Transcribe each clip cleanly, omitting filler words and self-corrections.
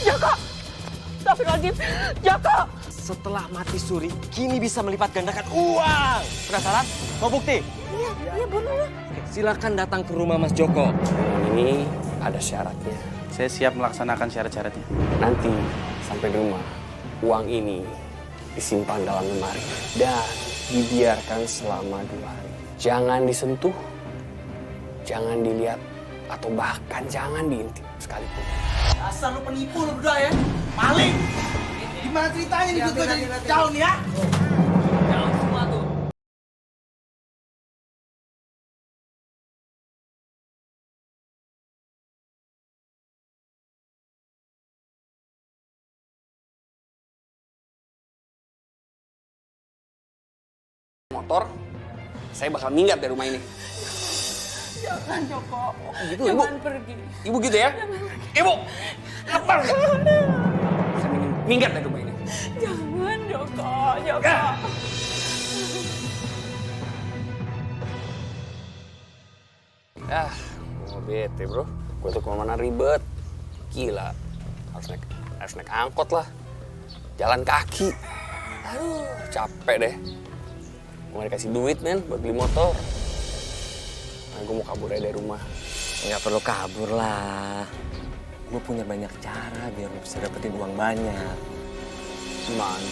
Joko! Astagfirullahaladzim! Joko! Setelah mati suri, kini bisa melipat gandakan uang. Penasaran? Mau bukti? Iya boleh. Silakan datang ke rumah Mas Joko. Ini ada syaratnya. Saya siap melaksanakan syarat-syaratnya. Nanti sampai di rumah, uang ini disimpan dalam lemari dan dibiarkan selama 2 hari. Jangan disentuh, jangan dilihat, atau bahkan jangan diintip sekalipun. Dasar lu penipu lu berdua ya. Maling. Gimana ceritanya nih gue jadi calon ya? Jangan semua tuh. Motor, saya bakal minggat dari rumah ini. Jangan Joko. Gitu, Jangan Ibu. pergi. Ibu gitu ya? Ibu, lepas. Saya minggat dari rumah ini. Jangan Joko. Joko. Mau bete bro. Gue tuh kemana-mana ribet. Gila, harus naik angkot lah. Jalan kaki. Aduh, capek deh. Gue gak dikasih duit men buat beli motor. Nah, gue mau kabur aja dari rumah. Nggak perlu kabur lah. Gue punya banyak cara biar lo bisa dapetin uang banyak. Gimana?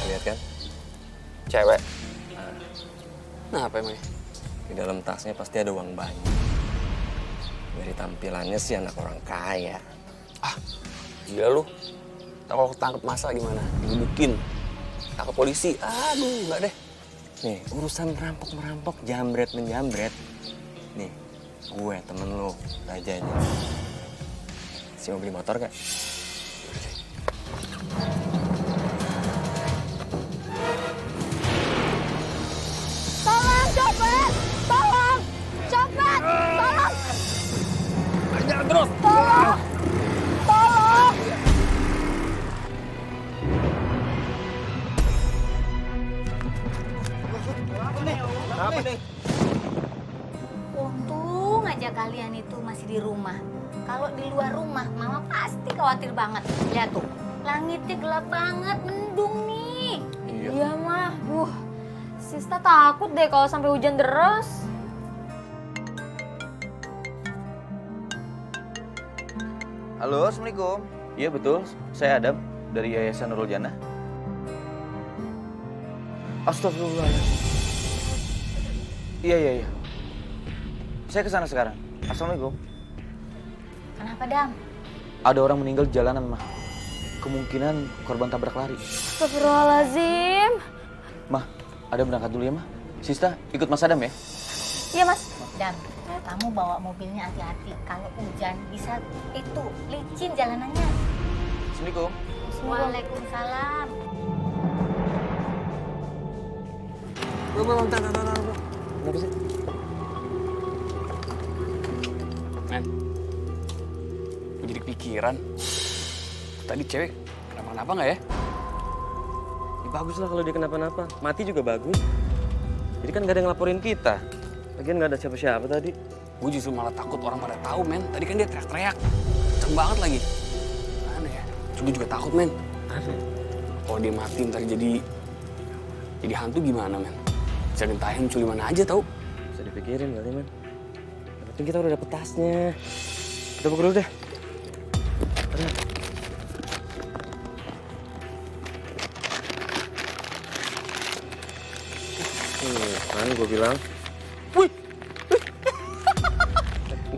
Lihat kan? Cewek. Nah, apa emangnya? Di dalam tasnya pasti ada uang banyak. Dari tampilannya sih anak orang kaya. Ah, gila lu. Tak kalau ketangkep masa gimana? Digebukin. Tangkap polisi. Aduh, enggak deh. Nih, urusan merampok-merampok, jambret-menjambret. Nih, gue temen lo, rajanya. Si mau beli motor gak? Tolong copet! Tolong! Copet! Tolong! Jangan terus. Tolong! Tolong! Apa nih? Untung aja kalian itu masih di rumah. Kalau di luar rumah, Mama pasti khawatir banget. Lihat tuh, langitnya gelap banget, mendung nih. Iya mah, Sista takut deh kalau sampai hujan deras. Halo, Assalamualaikum. Iya betul, saya Adam dari Yayasan Nurul Jannah. Astagfirullah. Iya. Saya kesana sekarang. Assalamualaikum. Kenapa, Dam? Ada orang meninggal di jalanan, Mah. Kemungkinan korban tabrak lari. Astagfirullahaladzim. Mah, Adam berangkat dulu ya, Mah. Sista, ikut Mas Adam ya. Iya mas. Dam, kamu bawa mobilnya hati-hati. Kalau hujan bisa itu licin jalanannya. Assalamualaikum. Waalaikumsalam. Bro. Kenapa sih? Men, gue jadi kepikiran. Tadi cewek kenapa-kenapa nggak ya? Ya, bagus lah kalau dia kenapa-napa. Mati juga bagus. Jadi kan gak ada yang ngelaporin kita. Lagian gak ada siapa-siapa tadi. Gue justru malah takut orang pada tahu, men. Tadi kan dia teriak-teriak. Kenceng banget lagi. Mana ya? Gue juga takut, men. Kalau dia mati ntar jadi hantu gimana, men? Bisa gentahin culiman aja tau. Bisa dipikirin kali, man. Yang penting kita udah dapet tasnya. Kita buka dulu deh. Kan gue bilang. Wih!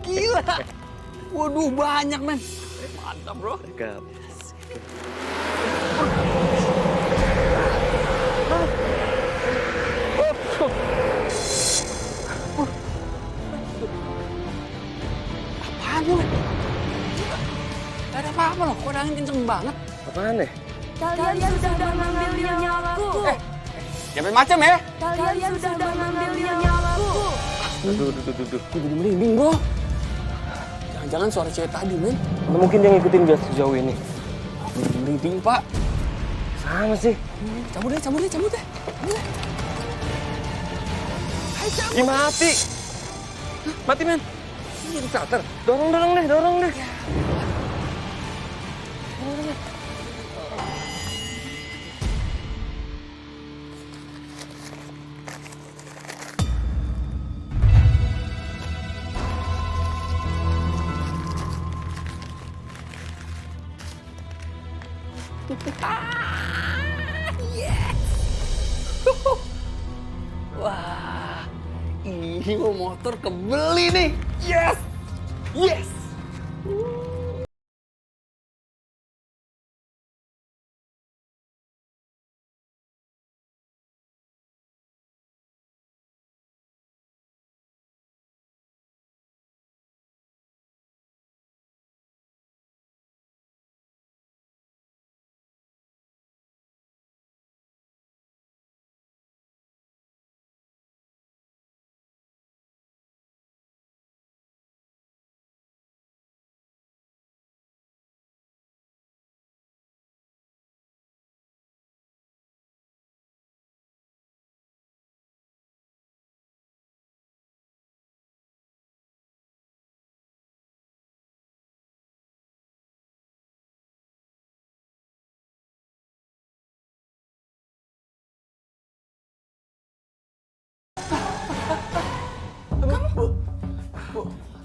Gila! Waduh, banyak, men. Mantap, bro. Cakep. Apaan lu, men? Gak ada apa-apa loh, kok angin kenceng banget. Apaan deh? Kalian sudah mengambil nyawaku. Jangan macam ya. Kalian sudah mengambil nyawaku. Aduh. Gue jadi merinding, bro. Jangan-jangan suara cewek tadi, men. Mana mungkin dia ngikutin gue sejauh ini? Gue jadi merinding, Pak. Sama sih. Cabut deh. Cabut deh. Ih, mati. Mati, men. Ini jadi starter. Dorong deh, dorong deh. Wah, ini mau motor kebeli nih. Yes! Yes!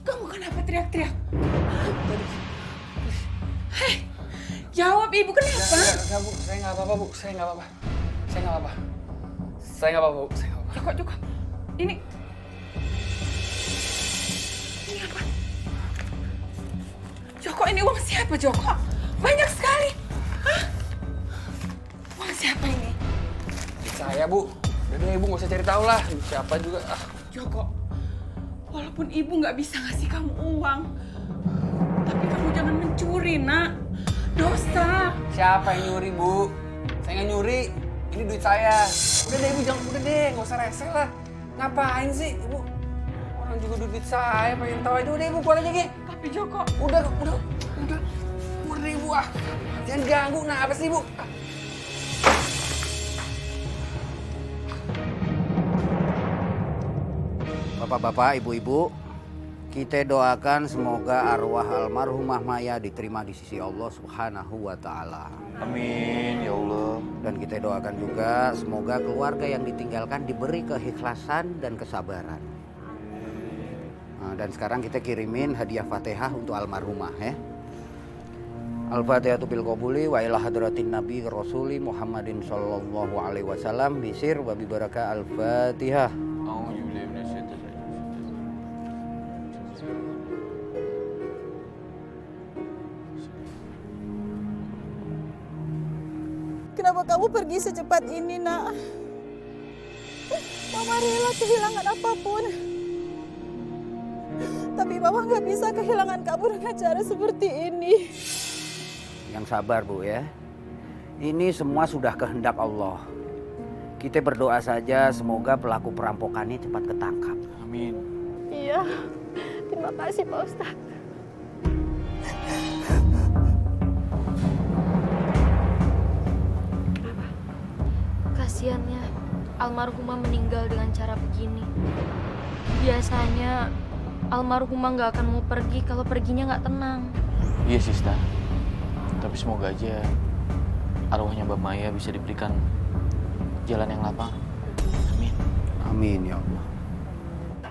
Kamu kenapa teriak-teriak? Hei, jawab ibu kenapa? Enggak, Bu. Saya nggak apa-apa, Bu. Saya nggak apa-apa. Saya nggak apa-apa. Saya nggak apa-apa, Bu. Saya nggak apa-apa. Joko, ini apa? Joko, ini uang siapa, Joko? Banyak sekali. Hah? Uang siapa ini? Saya, Bu. Udah deh, Ibu nggak usah cari tahu lah. Siapa juga. Joko, walaupun ibu nggak bisa ngasih kamu uang, tapi kamu jangan mencuri, nak. Dosa. Siapa yang nyuri, Bu? Saya nggak nyuri. Ini duit saya. Udah deh, Ibu. Udah deh. Nggak usah rese lah. Ngapain sih, Ibu? Orang juga duit saya. Pengen tahu aja. Udah, Ibu. Keluar aja, Ki. Tapi Joko, Udah deh, Ibu. Jangan ganggu. Nah, apa sih, Bu? Bapak-bapak, ibu-ibu, kita doakan semoga arwah almarhumah Maya diterima di sisi Allah Subhanahu wa Ta'ala. Amin ya Allah. Dan kita doakan juga semoga keluarga yang ditinggalkan diberi keikhlasan dan kesabaran. Nah, dan sekarang kita kirimin hadiah Fatihah untuk almarhumah ya. Al-Fatihatu bil qabuli wa ila hadratin Nabi Rasuli Muhammadin sallallahu alaihi wasallam bisir wa bi baraka Al-Fatihah. Kenapa kamu pergi secepat ini, nak? Mama rela kehilangan apapun. Tapi Mama nggak bisa kehilangan kamu dengan cara seperti ini. Yang sabar, Bu ya. Ini semua sudah kehendak Allah. Kita berdoa saja semoga pelaku perampokannya cepat ketangkap. Amin. Iya, terima kasih Pak Ustadz. Kasiannya almarhumah meninggal dengan cara begini. Biasanya almarhumah nggak akan mau pergi kalau perginya nggak tenang. Iya, Sista. Tapi semoga aja arwahnya Mbak Maya bisa diberikan jalan yang lapang. Amin. Amin ya Allah.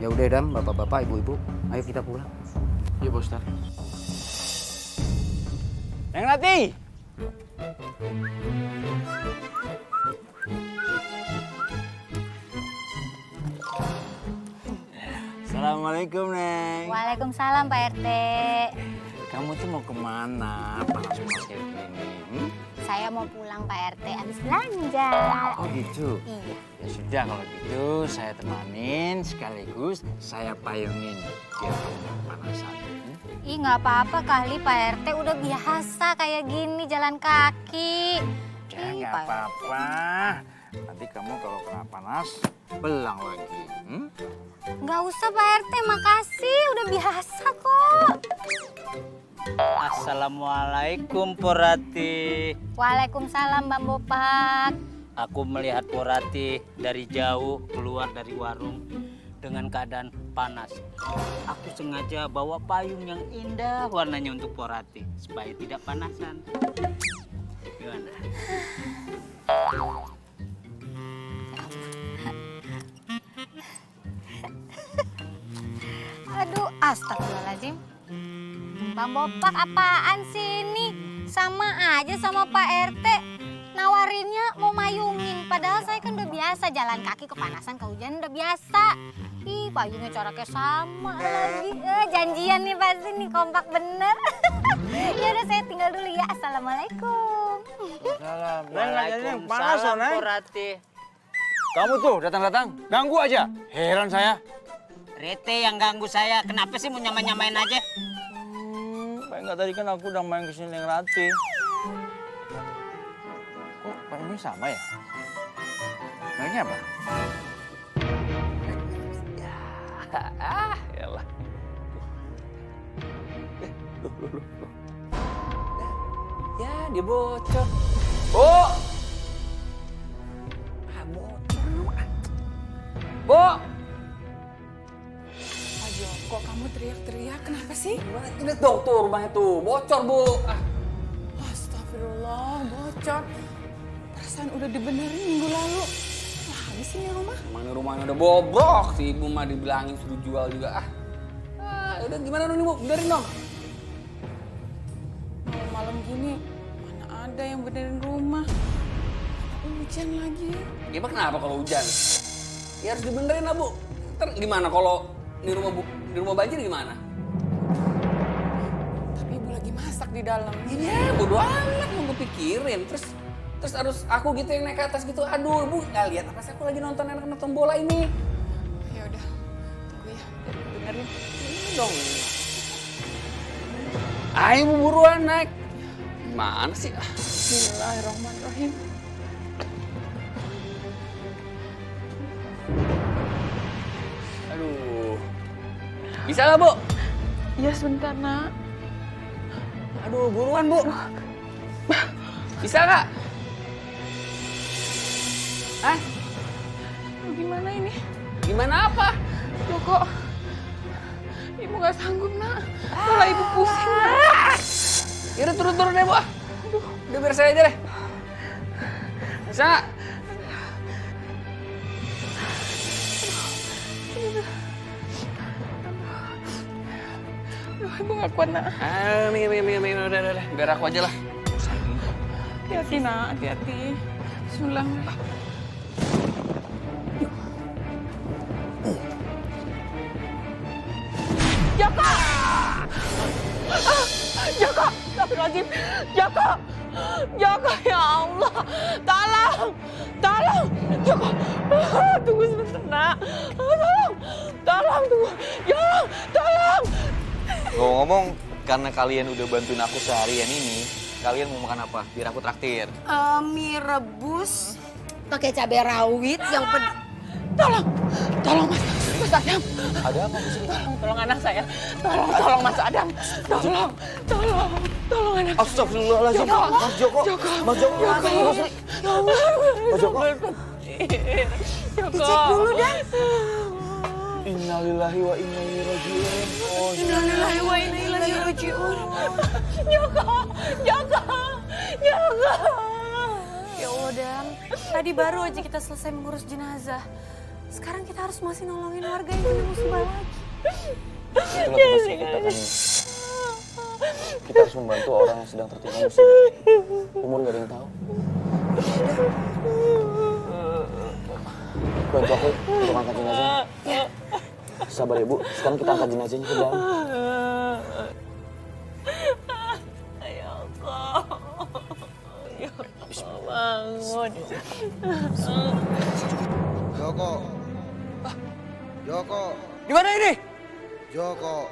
Ya udah Dam, bapak-bapak, ibu-ibu, ayo kita pulang. Iya, Pak Ustadz. Neng Rati! Assalamualaikum, Neng. Waalaikumsalam Pak RT. Kamu tuh mau kemana panas-panas kayak gini? Saya mau pulang Pak RT habis belanja. Oh gitu? Iya. Ya sudah kalau gitu saya temanin sekaligus saya payungin biar kamu nggak kepanasan. Ih nggak apa-apa kali Pak RT udah biasa kayak gini jalan kaki. Ya Ih, nggak Pak apa-apa. Nanti kamu kalau kena panas belang lagi. Nggak usah Pak RT, makasih udah biasa kok. Assalamualaikum Porati. Waalaikumsalam Bang Bopak. Aku melihat Porati dari jauh keluar dari warung dengan keadaan panas. Aku sengaja bawa payung yang indah warnanya untuk Porati supaya tidak panasan. Gimana? Aduh, astagfirullahaladzim. Bang Bopak apaan sih ini? Sama aja sama Pak RT. Nawarinnya mau mayungin. Padahal saya kan udah biasa jalan kaki kepanasan kehujanan udah biasa. Ih, payungnya coraknya sama lagi. Janjian nih pasti nih, kompak bener. Ya udah saya tinggal dulu ya. Assalamualaikum. Waalaikumsalam Porati. Kamu tuh datang-datang, ganggu aja. Heran saya. Rete yang ganggu saya. Kenapa sih mau nyamain-nyamain aja? Enggak, tadi kan aku udah main kesini yang Rati. Kok mainnya sama ya? Mainnya apa? Yalah. Loh. Ya, dia bocor. Bu! Bocor lu. Bu! Pak Joko, kamu teriak-teriak kenapa sih? Lihat dong tuh rumahnya tuh, bocor Bu. Astagfirullah, bocor. Perasaan udah dibenerin minggu lalu. Wah, habis ini rumah. Mana rumahnya udah bobrok, si ibu mah dibilangin suruh jual juga. Udah gimana nih Bu, benerin dong. Malam-malam gini, mana ada yang benerin rumah. Hujan lagi. Gimana kenapa kalau hujan? Ya harus dibenerin lah Bu. Ntar gimana kalau di rumah banjir gimana? Tapi ibu lagi masak di dalam. Iya, bodo amat yang gue pikirin. Terus harus aku gitu yang naik ke atas gitu. Aduh, Bu, nggak lihat apa sih aku lagi nonton bola ini. Ya udah, tunggu ya, benerin. Ini dong. Ayo Bu, buruan naik. Gimana sih? Bismillahirrahmanirrahim. Aduh. Bisa nggak Bu? Iya sebentar nak. Aduh, buruan Bu. Bisa nggak? Hah? Gimana ini? Gimana apa? Joko, ibu nggak sanggup nak. Malah ibu pusing nak. Yaudah turun deh Bu. Aduh, udah biar saya aja deh. Bisa nggak? Aduh, ibu nggak kuat nak. Nih, udah. Biar aku aja lah. Hati-hati nak, hati-hati. Bismillahirrahmanirrahim. Joko! Joko! Astagfirullahaladzim! Joko! Joko, ya Allah! Tolong! Joko! Tunggu sebentar, nak. Tolong, tunggu. Ya, tolong! Ngomong-ngomong, karena kalian udah bantuin aku seharian ini, kalian mau makan apa? Biar aku traktir. Mie rebus pakai cabai rawit yang Tolong Mas Adam. Ada apa di sini? Tolong anak saya. Tolong Mas Adam. Tolong anak saya. Astagfirullahaladzim. Mas Joko. Mas Joko. Mas Joko. Dicek dulu dah. Innalillahi wa inna ilaihi raji'un. Innalillahi wa inna ilaihi raji'un. Joko. Ya Allah, Dam. Tadi baru aja kita selesai mengurus jenazah. Sekarang kita harus masih nolongin warga yang kena musibah lagi. Itulah tugas kita kan. Kita harus membantu orang yang sedang tertimpa musibah. Umur gak ada yang tahu. Bantu aku untuk angkat jenazahnya. Sabar ya Bu, sekarang kita angkat jenazahnya ke dalam. Ya Allah. Ya Allah, bangun. Joko. Gimana ini? Joko.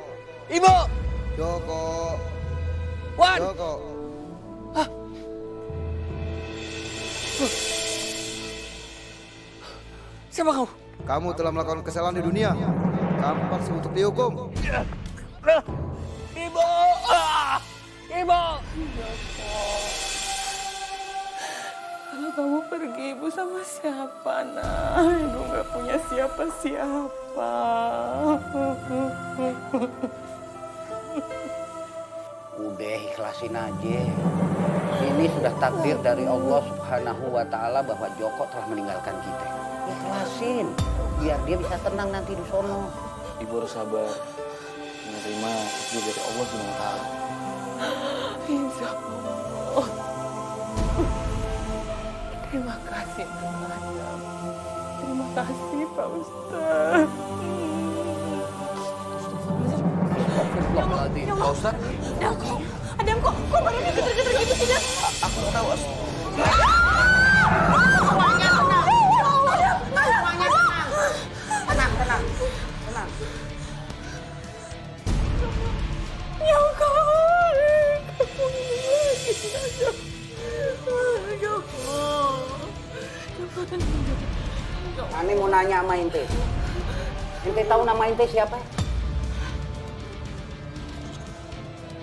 Ibu! Joko. Wan! Joko. Siapa kamu? Kamu telah melakukan kesalahan di dunia. Kamu pantas untuk dihukum. Ibu! Ibu! Kalau kamu pergi, ibu sama siapa, nak? Ibu nggak punya siapa-siapa. Udah ikhlasin aja. Ini sudah takdir dari Allah Subhanahu wa Ta'ala bahwa Joko telah meninggalkan kita. Ikhlasin, biar dia bisa tenang nanti di sono. Ibu harus sabar, menerima takdir dari Allah Subhanahu wa Ta'ala. Insya Allah. Terima kasih Pak Adam. Terima kasih Pak Ustadz. Astagfirullahaladzim. Pak Ustadz? Adam kok badannya geter-geter gitu sih, Dam? Aku nggak tahu. Semuanya tenang. Semuanya tenang. Tenang. Ya kali, kamu ini lagi Adam. Ani mau nanya sama ente. Ente tahu nama ente siapa?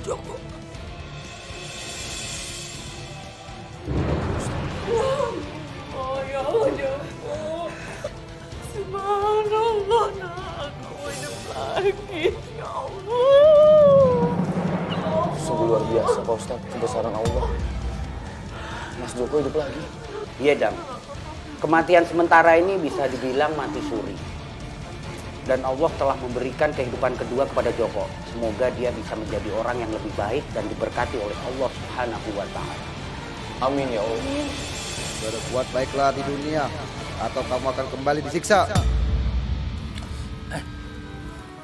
Joko. Oh ya Joko. Subhanallah, nak, kamu hidup lagi. Ya Allah. Sungguh luar biasa Pak Ustadz, kebesaran Allah. Mas Joko hidup lagi. Iya, Dam. Kematian sementara ini bisa dibilang mati suri. Dan Allah telah memberikan kehidupan kedua kepada Joko. Semoga dia bisa menjadi orang yang lebih baik dan diberkati oleh Allah Subhanahu wa Ta'ala. Amin ya Allah. Berbuat baiklah di dunia, atau kamu akan kembali disiksa.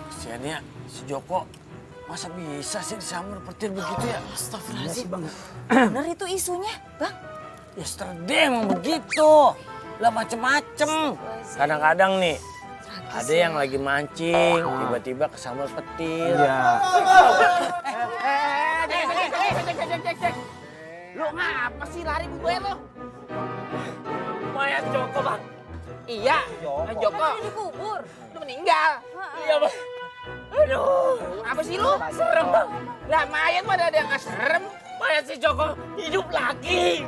Kesiannya si Joko masa bisa sih disambar petir begitu ya? Astagfirullahaladzim. Benar itu isunya, Bang. Yesterday emang begitu. Lah macem-macem. Kadang-kadang nih ada yang lagi mancing, tiba-tiba kesambar petir. Iya. Lu ngapa sih lari gue lo? Mayat Joko, Bang. Iya, Joko. Ini dikubur. Udah meninggal. Iya, Bang. Aduh, Apa sih lu? serem, Bang. Lah mayat mana ada yang nggak serem? Mayat si Joko hidup lagi.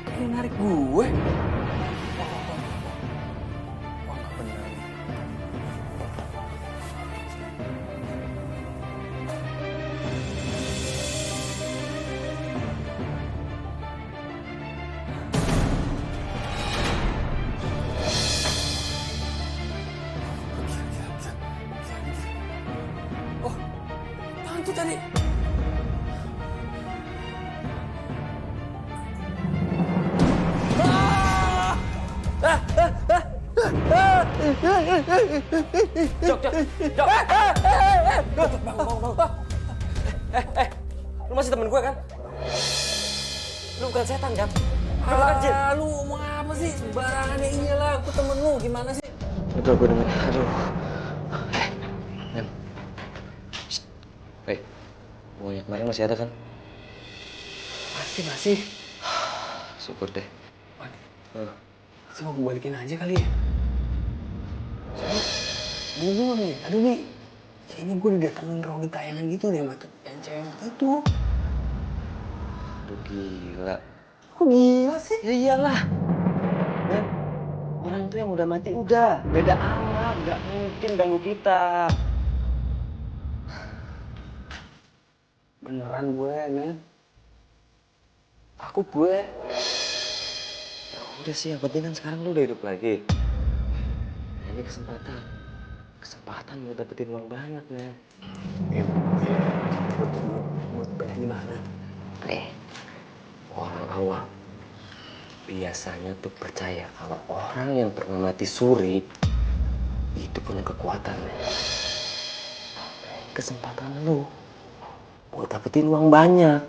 Kayak narik gue. Wah, nggak bener nih. Oh, apaan tuh tadi? Lu masih temen gue kan? Lu bukan setan kan? Lu bukan jin. Lu ngomong apa sih? Sembarangan ya iyalah, aku temen lu. Gimana sih? Udah gue denger. Aduh. Men. Hei, uangnya kemarin masih ada kan? Masih. Syukur deh. Coba gue balikin aja kali ya. Bingung nih. Aduh, Bi. Kayaknya gue didatengin roh di tayangan gitu deh, mata yang cewek itu. Aduh gila. Kok gila sih? Ya iyalah. Men, orang tuh yang udah mati udah. Beda alam, nggak mungkin ganggu kita. Beneran gue, men. Aku gue. Ya udah sih, yang penting kan sekarang lu udah hidup lagi. Ini kesempatan buat dapetin uang banyak, men. Buat bayar gimana? Orang awam biasanya tuh percaya kalau orang yang pernah mati suri itu punya kekuatan, men. Kesempatan lu buat dapetin uang banyak.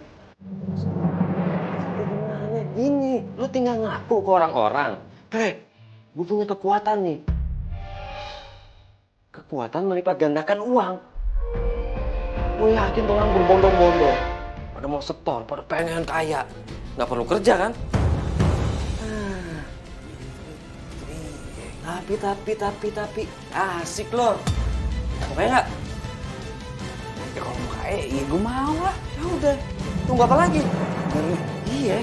Gimana? Gini, lu tinggal ngaku ke orang-orang. Hei, gue punya kekuatan nih. Kekuatan melipat gandakan uang. Gue yakin tuh orang berbondong-bondong. Pada mau setor, pada pengen kaya. Nggak perlu kerja kan? Tapi asik loh. Mau kayak nggak? Ya kalau mau kayak, ya gue mau lah. Ya udah, tunggu apa lagi? Iya.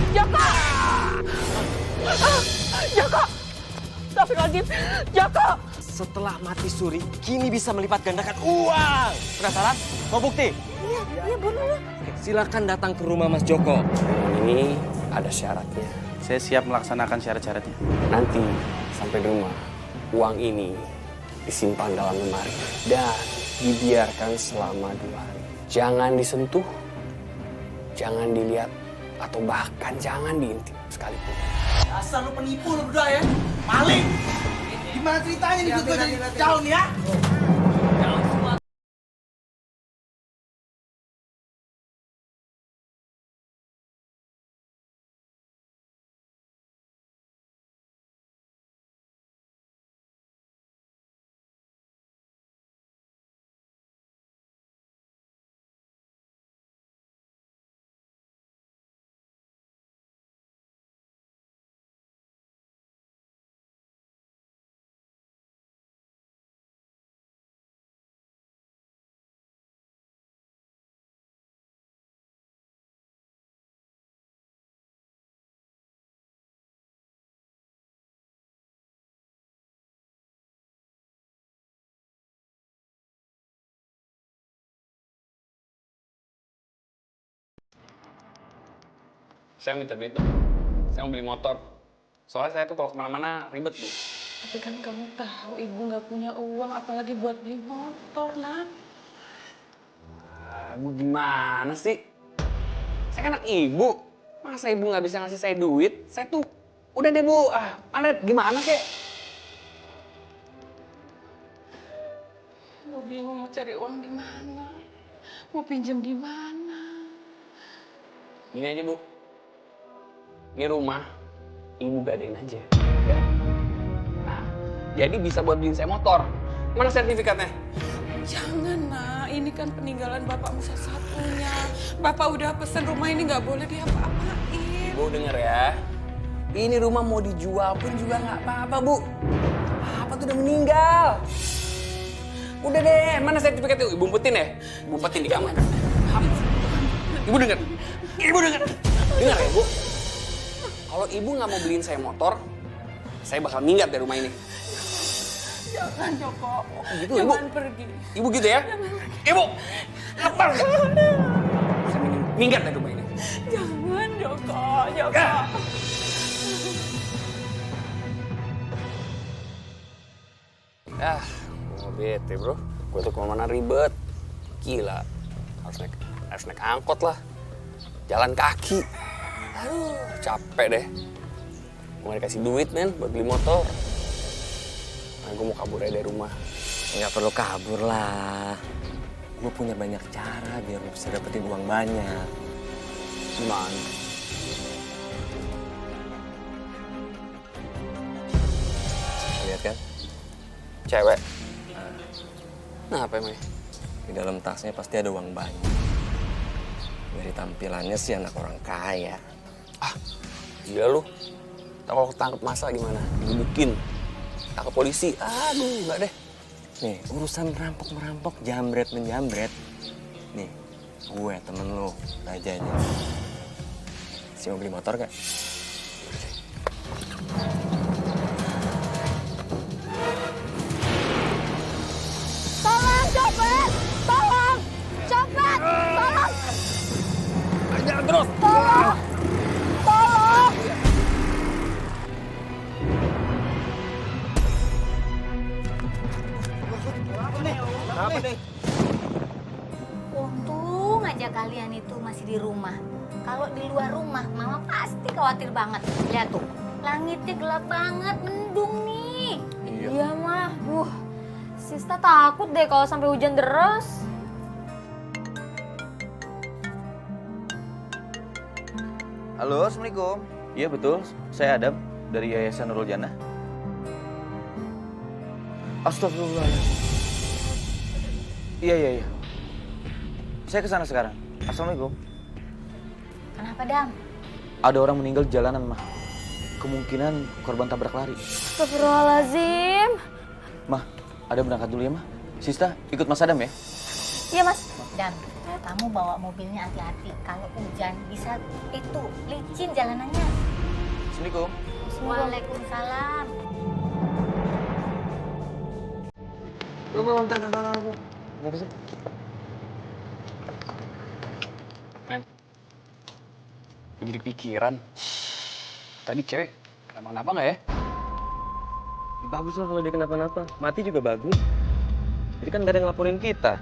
Joko! Joko! Astagfirullahaladzim! Joko! Setelah mati suri, kini bisa melipat gandakan uang. Penasaran? Mau bukti? Iya boleh. Silakan datang ke rumah Mas Joko. Ini ada syaratnya. Saya siap melaksanakan syarat-syaratnya. Nanti sampai di rumah, uang ini disimpan dalam lemari dan dibiarkan selama 2 hari. Jangan disentuh, jangan dilihat, atau bahkan jangan diintip sekalipun. Dasar lu penipu lu berdua ya. Maling. Gimana ceritanya nih gue jadi jauh nih ya? Saya minta duit dong. Saya mau beli motor. Soalnya saya tuh kalau kemana-mana ribet, Bu. Tapi kan kamu tahu ibu nggak punya uang, apalagi buat beli motor, nak. Bu gimana sih? Saya kan anak ibu. Masa ibu nggak bisa ngasih saya duit? Saya tuh udah deh, Bu. Mana gimana kek? Mau bingung mau cari uang di mana? Mau pinjam di mana? Gini aja, Bu. Ini rumah, ibu gadein aja. Ya. Nah, jadi bisa buat beliin saya motor. Mana sertifikatnya? Jangan, nak. Ini kan peninggalan bapakmu satu-satunya. Bapak udah pesen rumah ini nggak boleh diapa-apain. Bu denger ya. Ini rumah mau dijual pun juga nggak apa-apa, Bu. Papa tuh udah meninggal. Udah deh, mana sertifikatnya? Ibu umpetin ya? Ibu umpetin di kamar. Ibu denger. Ibu denger. Dengar ya, Bu. Kalau ibu nggak mau beliin saya motor, saya bakal minggat dari rumah ini. Jangan, Joko. Gitu, Jangan Ibu. pergi. Ibu gitu ya? Ibu, lepas. Saya minggat dari rumah ini. Jangan, Joko. Joko. Mau bete, bro. Gue tuh kemana-mana ribet. Gila. Harus naik angkot lah. Jalan kaki. Aduh, capek deh. Gue gak dikasih duit, men, buat beli motor. Nah, gue mau kabur aja dari rumah. Nggak perlu kabur lah. Gue punya banyak cara biar lo bisa dapetin uang banyak. Gimana? Lihat kan? Cewek. Nah, apa emangnya? Di dalam tasnya pasti ada uang banyak. Dari tampilannya sih anak orang kaya. Gila lu. Tak kalau ketangkep masa gimana? Digebukin. Tangkap polisi. Aduh, enggak deh. Nih, urusan merampok-merampok, jambret-menjambret. Nih, gue temen lo, rajanya. Si mau beli motor gak? Tolong, copet! Tolong! Copet! Tolong! Jangan terus! Tolong! Tolong! Apa nih? Untung aja kalian itu masih di rumah. Kalau di luar rumah, Mama pasti khawatir banget. Lihat tuh, langitnya gelap banget, mendung nih. Iya, Mah. Sista takut deh kalau sampai hujan deras. Halo, Assalamualaikum. Iya betul, saya Adam dari Yayasan Nurul Jannah. Astagfirullah. Iya. Saya kesana sekarang. Assalamualaikum. Kenapa, Dam? Ada orang meninggal di jalanan, Mah. Kemungkinan korban tabrak lari. Astagfirullahaladzim. Mah, ada berangkat dulu ya, Mah. Sista, ikut Mas Adam ya? Iya, Mas. Dam, kamu bawa mobilnya hati-hati. Kalau hujan bisa itu licin jalanannya. Assalamualaikum. Waalaikumsalam. Men, gue jadi pikiran. Tadi cewek kenapa nggak ya? Bagus lah kalau dia kenapa-napa. Mati juga bagus. Jadi kan gak ada yang ngelaporin kita.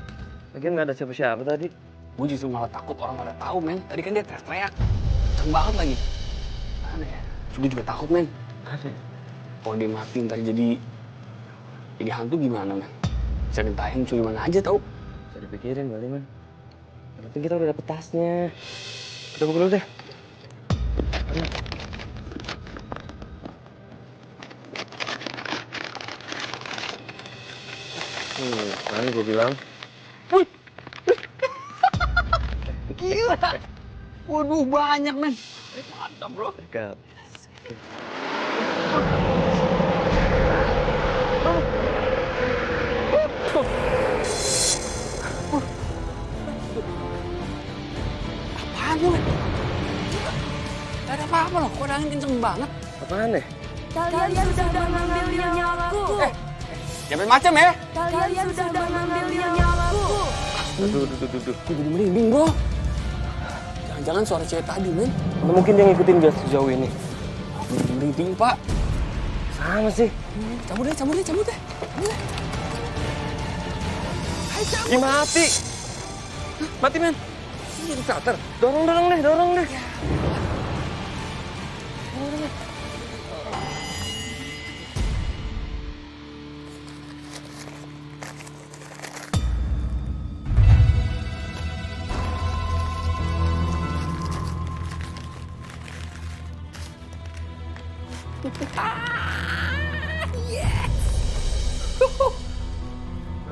Lagian gak ada siapa-siapa tadi. Gue justru malah takut orang pada tahu, men. Tadi kan dia teriak-teriak. Kenceng banget lagi. Aneh ya. Gue juga takut, men. Kalau dia mati ntar jadi hantu gimana, men? Ceritain curi mana aja tau. Bisa dipikirin kali, man. Yang penting kita udah dapet tasnya. Kita buka dulu deh. Mana gue bilang? Gila. Waduh, banyak, men. Mantap, bro. Dekat. Apaan tuh, men? Gak ada apa-apa loh, kok angin kenceng banget. Apaan deh? Kalian sudah mengambil nyawaku. Jangan macam ya. Kalian sudah mengambil nyawaku. Duh. Gue jadi merinding, bro. Jangan-jangan suara cewek tadi, men. Mana mungkin dia ngikutin gas sejauh ini? Gue jadi merinding, Pak. Sama sih. Cabut deh. Ayo, cabut. Ih, mati. Mati, men. Ini jadi starter. Dorong deh.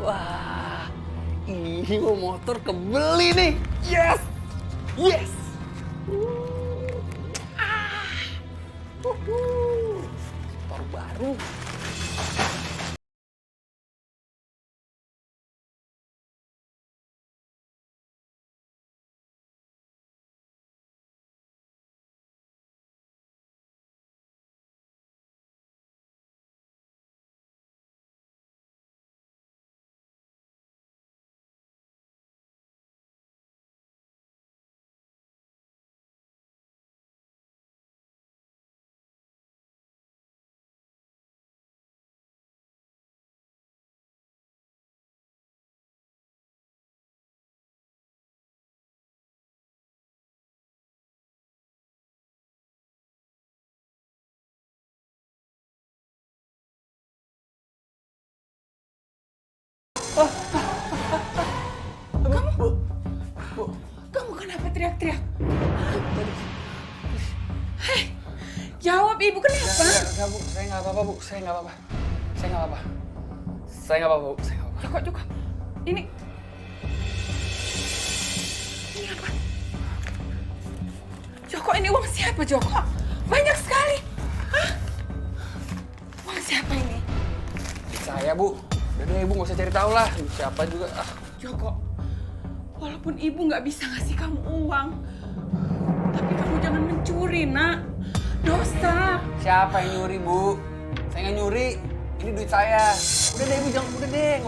Wah, ini mau motor kebeli nih. Yes. Motor baru. Kamu kenapa teriak-teriak? Hei, jawab ibu kenapa? Enggak, Bu. Saya nggak apa-apa, Bu. Saya nggak apa-apa. Joko. Ini apa? Joko, ini uang siapa, Joko? Banyak sekali. Hah? Uang siapa ini? Saya, Bu. Udah deh, Ibu nggak usah cari tahu lah. Siapa juga. Joko, walaupun ibu nggak bisa ngasih kamu uang, tapi kamu jangan mencuri, nak. Dosa. Siapa yang nyuri, Bu? Saya nggak nyuri. Ini duit saya. Udah deh, Ibu,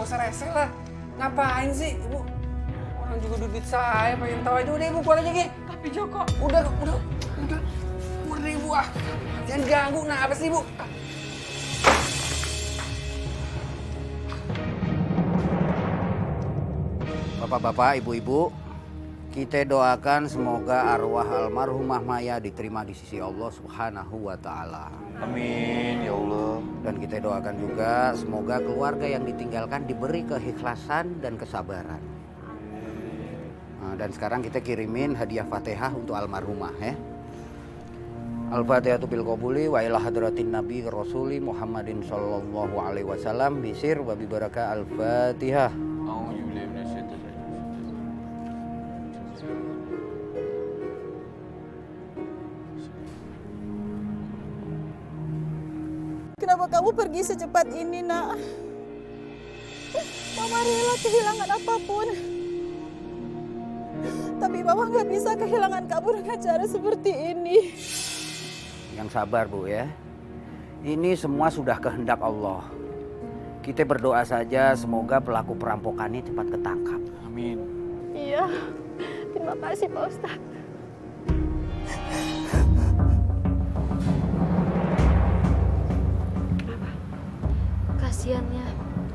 nggak usah rese lah. Ngapain sih, Ibu? Orang juga duit saya, pengen tahu aja. Udah, Ibu, keluar aja, Ki. Tapi Joko. Udah deh, Ibu, jangan ganggu. Nah, apa sih, Bu? Bapak-bapak, ibu-ibu, kita doakan semoga arwah almarhumah Maya diterima di sisi Allah Subhanahu wa Ta'ala. Amin, ya Allah. Dan kita doakan juga semoga keluarga yang ditinggalkan diberi keikhlasan dan kesabaran. Nah, dan sekarang kita kirimin hadiah Fatihah untuk almarhumah ya. Al-Fatihatu bil qabuli wa ila hadratin Nabi Rasuli Muhammadin sallallahu alaihi wasallam bisir wa bi baraka Al-Fatihah. Kenapa kamu pergi secepat ini, Nak? Mama rela kehilangan apapun. Tapi Mama nggak bisa kehilangan kamu dengan cara seperti ini. Yang sabar, Bu ya. Ini semua sudah kehendak Allah. Kita berdoa saja semoga pelaku perampokan ini cepat ketangkap. Amin. Iya, terima kasih Pak Ustadz. Kasiannya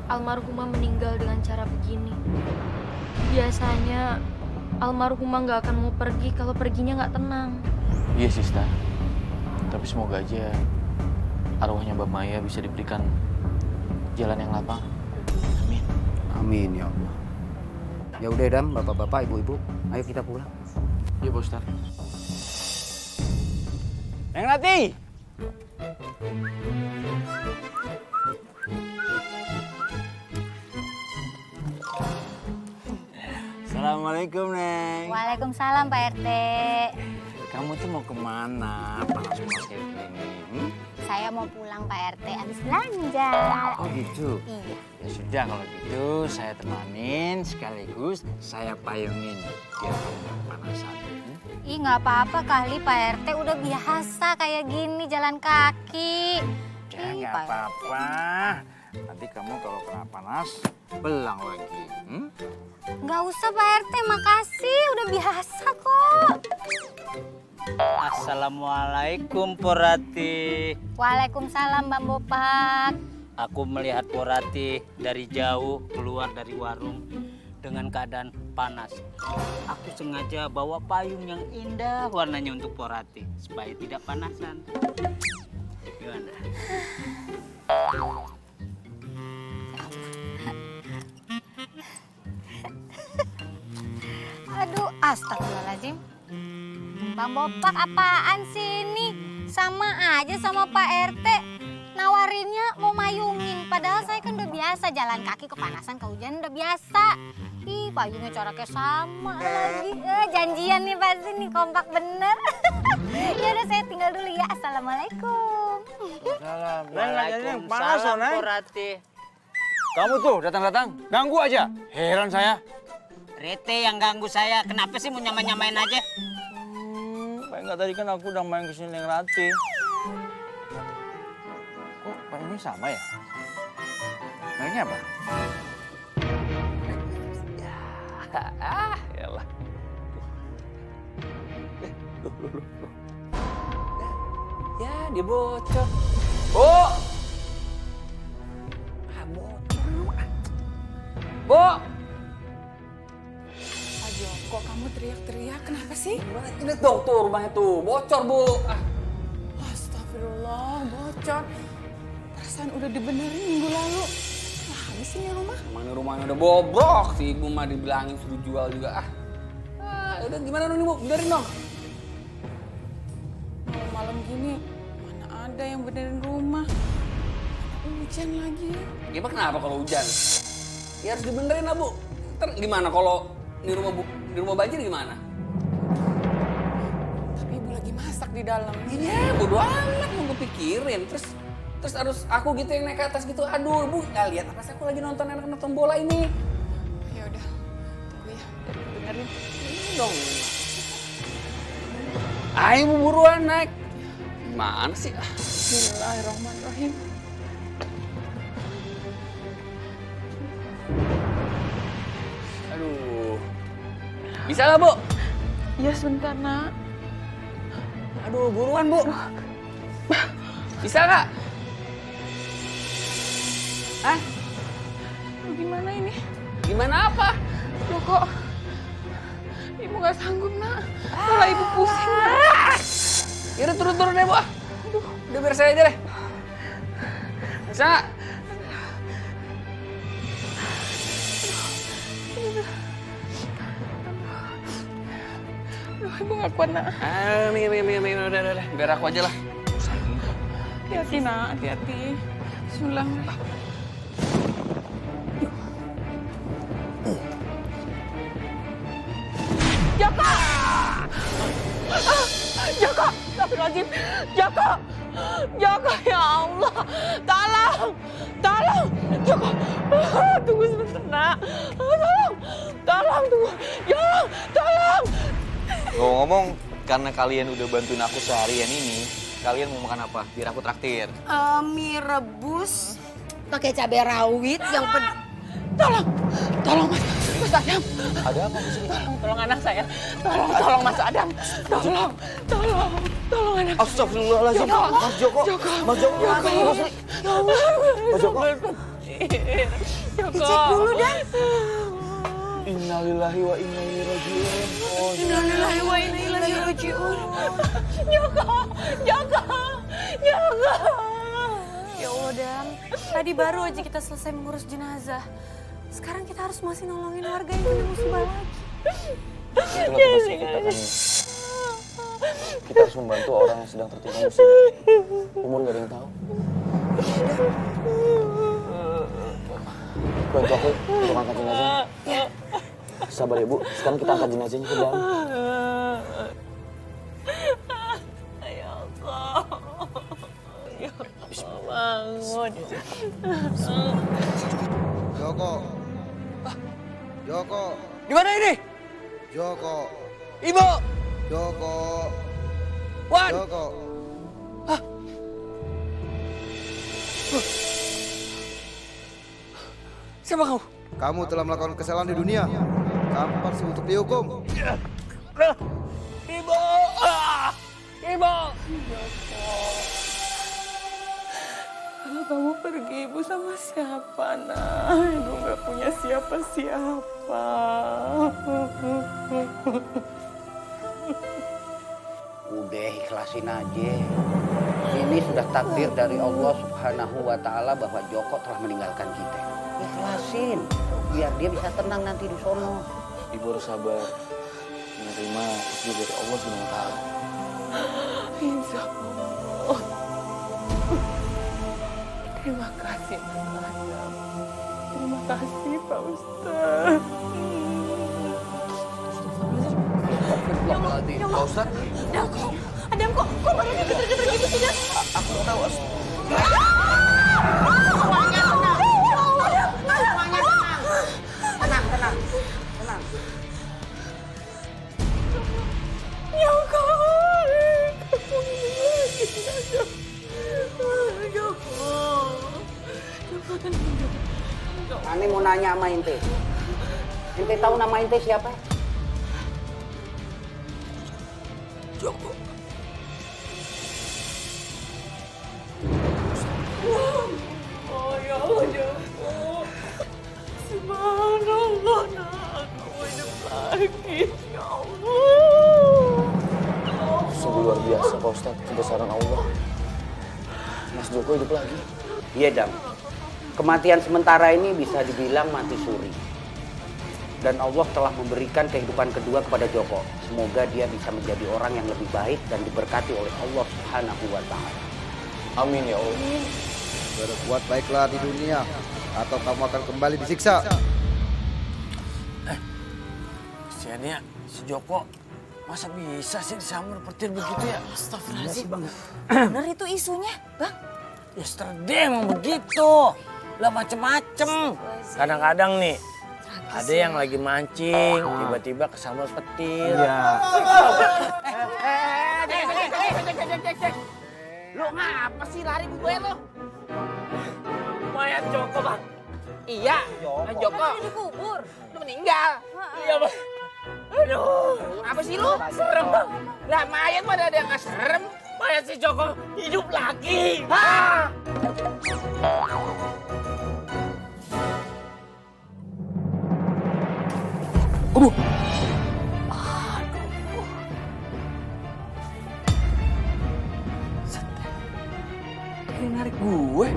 almarhumah meninggal dengan cara begini. Biasanya almarhumah nggak akan mau pergi kalau perginya nggak tenang. Iya Sista. Tapi semoga aja arwahnya Mbak Maya bisa diberikan jalan yang lapang. Amin. Amin ya Allah. Ya udah Dam, bapak-bapak, ibu-ibu, ayo kita pulang. Iya Pak Ustadz. Neng Rati! Assalamualaikum, Neng. Waalaikumsalam, Pak RT. Kamu tuh mau kemana? Panas-panas kayak gini. Saya mau pulang, Pak RT, habis belanja. Oh gitu? Iya. Ya sudah kalau gitu saya temanin sekaligus saya payungin biar kamu nggak kepanasan. Ih, nggak apa-apa kali, Pak RT. Udah biasa kayak gini jalan kaki. Ya nggak apa-apa. Nanti kamu kalau kena panas, belang lagi. Nggak usah, Pak RT. Makasih, udah biasa kok. Assalamualaikum Porati. Waalaikumsalam, Bang Bopak. Aku melihat Porati dari jauh keluar dari warung dengan keadaan panas. Aku sengaja bawa payung yang indah warnanya untuk Porati supaya tidak panasan. Gimana? Aduh, astagfirullahaladzim. Bang Bopak apaan sih ini? Sama aja sama Pak RT. Nawarinnya mau mayungin. Padahal saya kan udah biasa jalan kaki kepanasan, kehujanan udah biasa. Ih, payungnya coraknya sama lagi. Janjian nih pasti nih, kompak bener. Ya udah saya tinggal dulu ya. Assalamualaikum. Waalaikumsalam Porati. Kamu tuh datang-datang, ganggu aja. Heran saya. Rete yang ganggu saya. Kenapa sih mau nyamain-nyamain aja? Kayak nggak tadi kan aku udah main kesini Neng Rati. Kok payungnya sama ya? Mereknya apa? Yalah. Ya, dia bocor. Bu! Bocor. Bu! Ayo, kok kamu teriak-teriak? Kenapa sih? Lihat dong tuh rumahnya tuh, bocor Bu. Astagfirullah, bocor. Perasaan udah dibenerin minggu lalu. Nah, habis ini rumah. Mana rumahnya udah bobrok, si ibu mah dibilangin suruh jual juga. Udah gimana dong nih Bu, benerin dong. Malam-malam gini, mana ada yang benerin rumah. Hujan lagi. Gimana kenapa kalau hujan? Ya harus dibenerin lah Bu. Ntar gimana kalau di rumah banjir gimana? Tapi ibu lagi masak di dalam. Iya, bodo amat mau gue pikirin. Terus harus aku gitu yang naik ke atas gitu. Aduh, Bu, nggak lihat apa sih aku lagi nonton bola ini. Ya udah, tunggu ya, benerin. Ini dong. Ayo Bu, buruan naik. Gimana sih? Bismillahirrahmanirrahim. Aduh. Bisa nggak Bu? Ya sebentar, Nak. Aduh, buruan Bu. Bisa nggak? Hah? Aduh, gimana ini? Gimana apa? Loh kok ibu nggak sanggup, Nak. Malah ibu pusing, Nak. Yaudah turun deh Bu. Aduh, udah biar saya aja deh. Bisa nggak? Aduh, ibu gak kuat, nak. Minggir, udah. Biar aku aja lah. Hati-hati, nak. Hati-hati. Bismillah. Jaka! Jaka! Astagfirullahaladzim! Jaka! Jaka, ya Allah! Tolong! Tolong! Jaka! Tunggu sebentar, nak. Tolong, tunggu. Ya, tolong! Ngomong-ngomong, karena kalian udah bantuin aku seharian ini, kalian mau makan apa? Biar aku traktir. Mie rebus pakai cabai rawit yang Tolong Mas Adam. Ada apa di sini? Tolong anak saya. Tolong Mas Adam. Tolong anak. Astagfirullahaladzim. Mas Joko. Mas Joko. Ya Allah. Mas Joko. Icip dulu, Dan. Innalillahi wa inna ilaihi raji'un. Innalillahi wa inna ilaihi raji'un. Jaka. Ya Allah, Dan. Tadi baru aja kita selesai mengurus jenazah. Sekarang kita harus masih nolongin warga yang kena musibah lagi. Itulah tugas kita kan. Kita harus membantu orang yang sedang tertimpa musibah. Umur gak ada yang tahu. Bantu aku untuk angkat jenazah. Sabar ya Bu, sekarang kita angkat jenazahnya ke dalam. Ya Allah. Ya Allah, bangun. Joko. Gimana ini? Joko. Ibu! Joko. Wan! Joko. Siapa kamu? Kamu telah melakukan kesalahan di dunia. Kamu pasti untuk dihukum. Ibu! Ibu! Kalau kamu pergi, Ibu sama siapa, nak? Ibu gak punya siapa-siapa. Udah ikhlasin aja. Ini sudah takdir dari Allah Subhanahu wa Ta'ala bahwa Joko telah meninggalkan kita. Ikhlasin, biar dia bisa tenang nanti di sono. Ibu harus sabar. Menerima takdir dari Allah Subhanahu wa Ta'ala. Insya Allah. Terima kasih, Pak Adam. Terima kasih, Pak Ustaz. Pak Ustaz? Adam kok badannya geter-geter gitu sih, Dan? Aku tahu, Tenang. Ya kali, kamu ini lagi, Adam. Ane mau nanya sama ente. Ente tahu nama ente siapa? Joko. Oh ya Allah, Joko. Subhanallah, nak. Kamu hidup lagi. Ya Allah. Sungguh luar biasa Pak Ustaz, kebesaran Allah. Mas Joko hidup lagi. Iya, Dam. Kematian sementara ini bisa dibilang mati suri. Dan Allah telah memberikan kehidupan kedua kepada Joko. Semoga dia bisa menjadi orang yang lebih baik dan diberkati oleh Allah Subhanahu wa Ta'ala. Amin ya Allah. Berbuat baiklah di dunia, atau kamu akan kembali disiksa. Kesiannya si Joko, masa bisa sih disambar petir begitu ya? Astagfirullahaladzim. Bener itu isunya, Bang? Yesterday emang begitu. Lah macem-macem. Kadang-kadang nih, ada yang lagi mancing, tiba-tiba kesambar petir. Iya. Lu ngapa sih lari ke gue lo? Mayat Joko, Bang. Iya, Joko. Dikubur. Lu meninggal. Iya, Bang. Aduh. Apa sih lu? Serem, Bang. Lah mayat mah ada yang gak serem. Mayat si Joko hidup lagi. Hah? Kayak narik gue.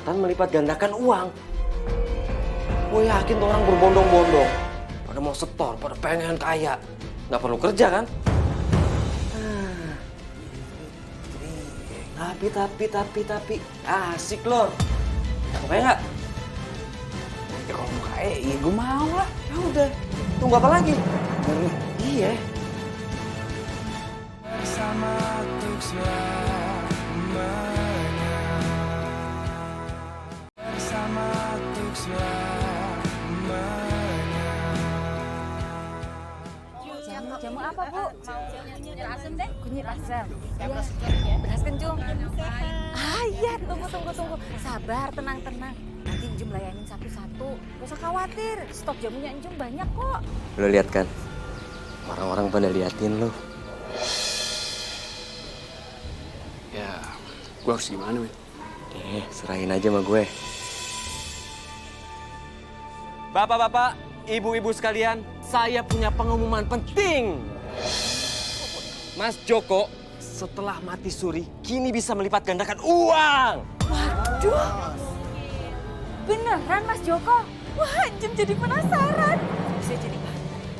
kesempatan melipat gandakan uang. Gue yakin tuh orang berbondong-bondong. Pada mau setor, pada pengen kaya. Nggak perlu kerja kan? Tapi, asik loh. Mau kaya nggak? Ya kalau mau kaya, ya gue mau lah. Ya udah, tunggu apa lagi? Iya. Bersama untuk selamanya. Bersama untuk selamanya. Jamu apa, Bu? Kunyit asam deh. Kunyit asam. Iya. Beras kencung. Ah iya, tunggu. Sabar, tenang. Nanti Njum layanin satu-satu. Gak usah khawatir, stok jamunya Njum banyak kok. Lo lihat kan? Orang-orang pada liatin lo. Ya, gue harus gimana, Win? Serahin aja sama gue. Bapak-bapak, ibu-ibu sekalian, saya punya pengumuman penting. Mas Joko setelah mati suri kini bisa melipat gandakan uang. Waduh, beneran Mas Joko? Wah, Njum jadi penasaran. Bisa jadi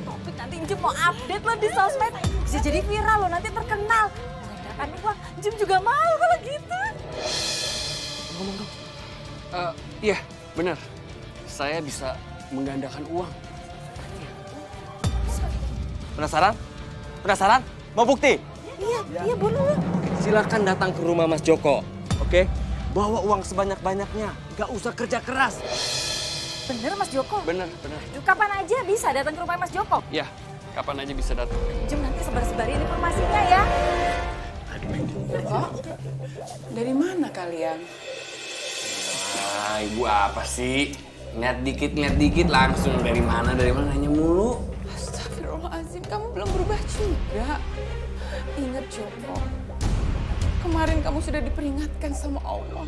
topik nanti Njum mau update lo di sosmed. Bisa jadi viral lo, nanti terkenal. Gandakan uang, Njum juga mau kalau gitu. Ngomong dong. Iya, benar. Saya bisa menggandakan uang. Penasaran? Mau bukti? Iya, boleh. Silakan datang ke rumah Mas Joko, oke? Bawa uang sebanyak-banyaknya, gak usah kerja keras. Bener Mas Joko? Bener. Aduh, kapan aja bisa datang ke rumah Mas Joko? Ya, kapan aja bisa datang. Njum nanti sebar-sebarin informasinya ya. Oh, dari mana kalian? Ibu apa sih? Lihat dikit langsung dari mana nanya mulu. Astagfirullahaladzim, kamu belum berubah juga. Ingat Joko, kemarin kamu sudah diperingatkan sama Allah.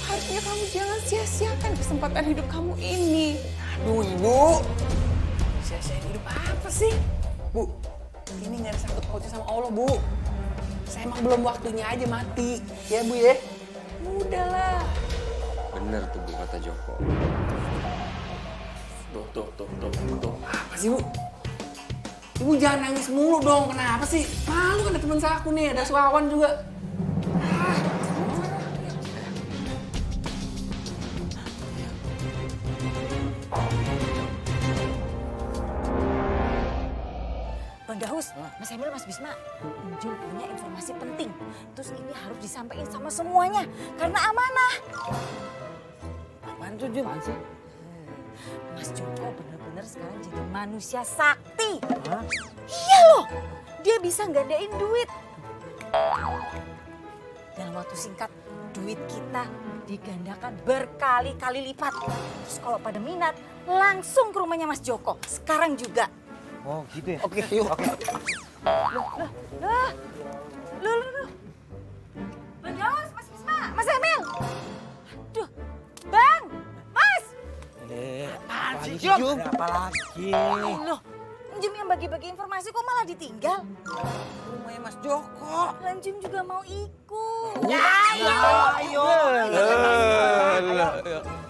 Harusnya kamu jangan sia-siakan kesempatan hidup kamu ini. Aduh, Ibu. Sia-siain hidup apa sih? Bu, ini nggak ada sangkut pautnya sama Allah, Bu. Saya emang belum waktunya aja mati. Ya, Bu ya? Udahlah. Bener tuh Bu kata Joko. Tuh. Apa sih, Bu? Ibu jangan nangis mulu dong. Kenapa sih? Malu kan ada teman saya aku nih, ada Suawan juga. Bang Daus, Mas Emil, Mas Bisma, Njum punya informasi penting. Terus ini harus disampaikan sama semuanya, karena amanah. Apaan tuh, Jum? Mas Joko bener-bener sekarang jadi manusia sakti. Iya loh, dia bisa ngadain duit. Dalam waktu singkat, duit kita digandakan berkali-kali lipat. Terus kalau pada minat, langsung ke rumahnya Mas Joko. Sekarang juga. Oh gitu ya? Oke, yuk. Loh. Bang Daus, Mas Bisma, Mas Emil. Aduh, Bang, Mas. Apaan sih, Jum? Apa lagi? Loh, Njum yang bagi-bagi informasi kok malah ditinggal? Rumahnya Mas Joko. Lan Njum juga mau ikut. Ayo.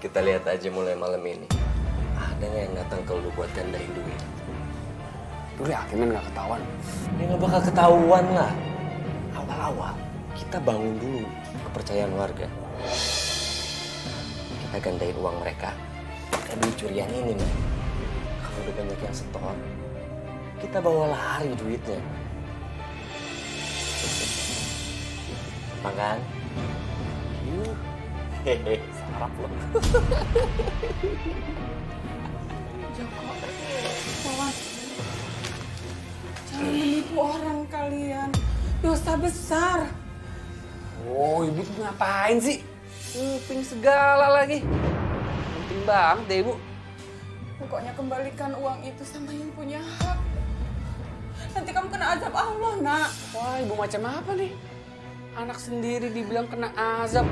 Kita lihat aja mulai malam ini. Ada nggak yang datang ke lu buat gandain duit? Lu yakin men nggak ketahuan? Ya nggak bakal ketahuan lah. Awal-awal kita bangun dulu kepercayaan warga. Kita gandain uang mereka. Kayak duit curian ini nih. Kalau udah banyak yang setor, kita bawa lari duitnya. Makan? Hehe, sarap lo. Joko, Wawan, jangan menipu orang kalian. Dosa besar. Oh, Ibu tuh ngapain sih? Nguping segala lagi. Penting banget deh, Ibu. Pokoknya kembalikan uang itu sama yang punya hak. Nanti kamu kena azab Allah, Nak. Wah, Ibu macam apa nih? Anak sendiri dibilang kena azab.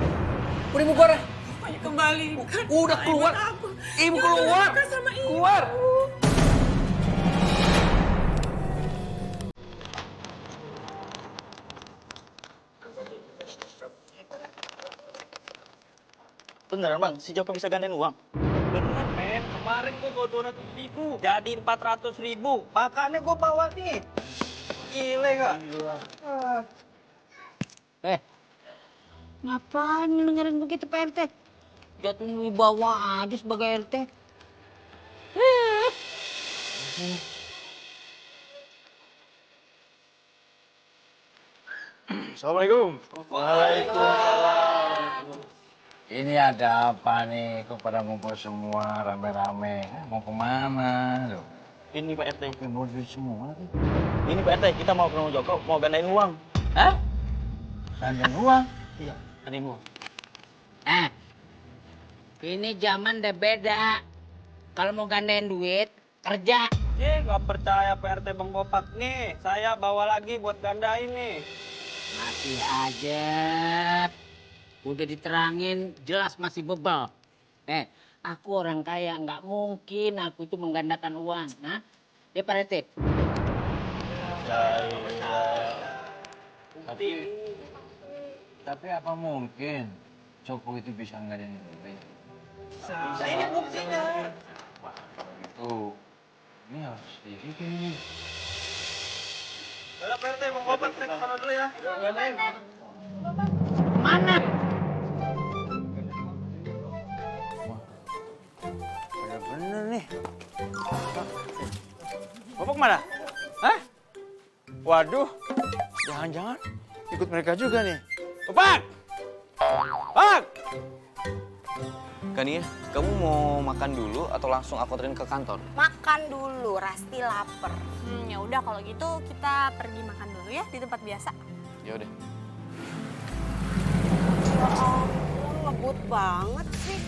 Udah Ibu keluar. Pokoknya kembalikan. Udah keluar. Ibu keluar. Sama ibu. Keluar. Beneran bang, si Joko bisa gandain uang? Bener men, kemarin gue bawa 200.000 jadi 400.000. Makanya gue bawa nih. Gile gak? Ngapain dengerin begitu Pak RT? Jatuhin wibawa aja sebagai RT. Assalamualaikum. Waalaikumsalam. Ini ada apa nih? Kok pada ngumpul semua rame-rame? Mau kemana? Loh? Ini Pak RT. Mau duit semua. Ini Pak RT, kita mau ke rumah Joko, mau gandain uang. Hah? Gandain uang? Iya, gandain uang. Ini zaman udah beda. Kalau mau gandain duit, kerja. Nggak percaya Pak RT Bang Bopak nih. Saya bawa lagi buat gandain nih. Masih aja. Udah diterangin, jelas masih bebal. Aku orang kaya, nggak mungkin aku itu menggandakan uang. Nah, dia Pak RT. Tapi apa mungkin Joko itu bisa ngadain duit? Ini buktinya. Tuh, ini harus dibikin nih. Udah Pak RT Bang Bopak, saya kesana dulu ya. Gandain. Mana? Bener nih. Bopak mana? Hah? Waduh, jangan-jangan ikut mereka juga nih. Bopak! Bang! Kania, kamu mau makan dulu atau langsung aku anterin ke kantor? Makan dulu, Rasti lapar. Ya udah kalau gitu kita pergi makan dulu ya di tempat biasa. Ya udah. Ya ampun, ngebut banget sih.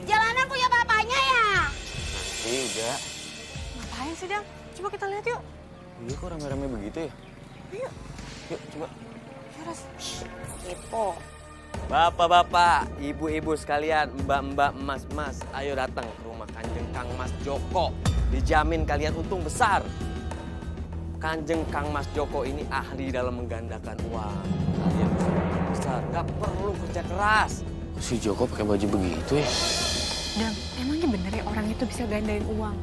Jalanan punya bapaknya ya? Udah. Ngapain sih, Dang? Coba kita lihat yuk. Iya kok rame-rame begitu ya? Yuk. Yuk, coba. Ya, Ras. Gitu. Bapak-bapak, ibu-ibu sekalian, mbak-mbak, emas-emas, ayo datang ke rumah Kanjeng Kang Mas Joko. Dijamin kalian untung besar. Kanjeng Kang Mas Joko ini ahli dalam menggandakan uang. Kalian bisa untung besar, gak perlu kerja keras. Si Joko pakai baju begitu ya? Dan emangnya bener ya orang itu bisa gandain uang?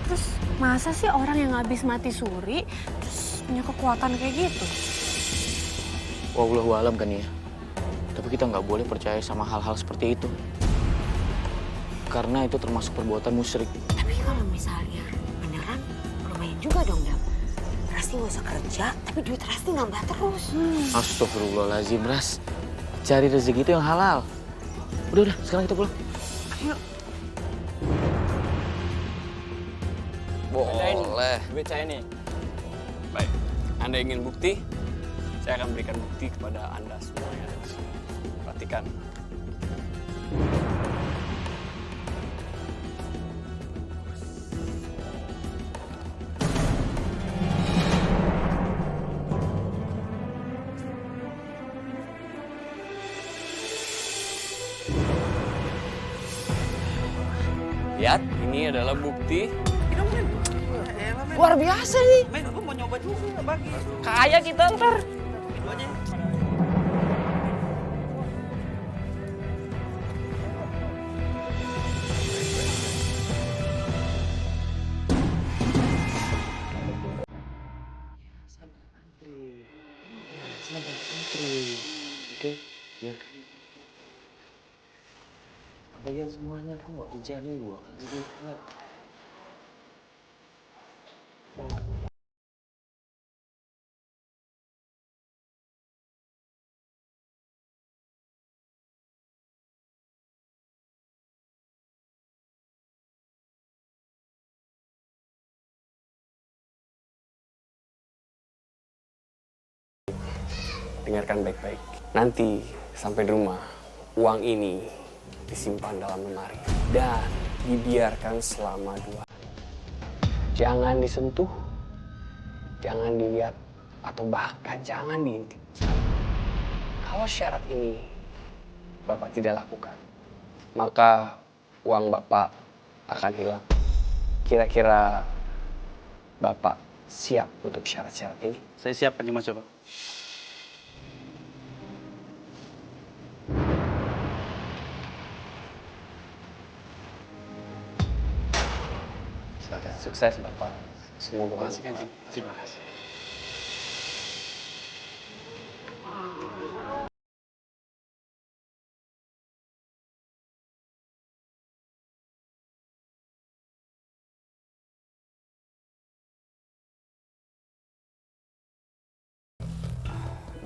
Terus masa sih orang yang habis mati suri terus punya kekuatan kayak gitu? Wallahualam kan ya. Tapi kita nggak boleh percaya sama hal-hal seperti itu. Karena itu termasuk perbuatan musyrik. Tapi kalau misalnya beneran, lumayan juga dong, Dam. Rasti nggak usah kerja, tapi duit Rasti nambah terus. Astagfirullahaladzim, Ras. Cari rezeki itu yang halal. Udah, sekarang kita pulang. Ayo. Boleh. Duit saya nih. Baik. Anda ingin bukti? Saya akan berikan bukti kepada Anda semua yang ada di sini. Perhatikan. Lihat, ini adalah bukti. Luar biasa nih. Men, aku mau nyoba juga bagi. Kaya kita ntar. Itu aja. Oke, ya. Kalian semuanya kok nggak bicara gua? Dengarkan baik-baik. Nanti sampai di rumah, uang ini disimpan dalam lemari dan dibiarkan selama 2 hari. Jangan disentuh, jangan dilihat, atau bahkan jangan diintip. Kalau syarat ini Bapak tidak lakukan, maka uang Bapak akan hilang. Kira-kira Bapak siap untuk syarat-syarat ini? Saya siap, Kanjeng Mas Joko. Sukses Bapak. Semoga berhasil. Terima kasih.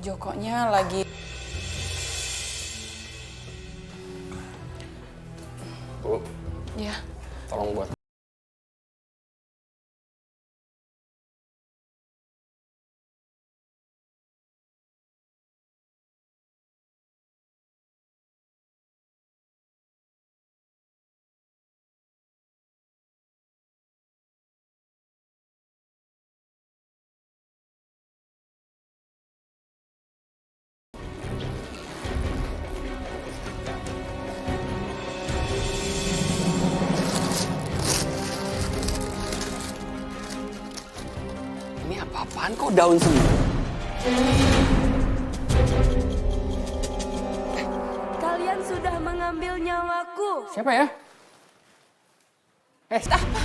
Jokonya lagi... Bu, Ya. tolong buat ini apa-apaan kok daun semua? Kalian sudah mengambil nyawaku. Siapa ya? Apa?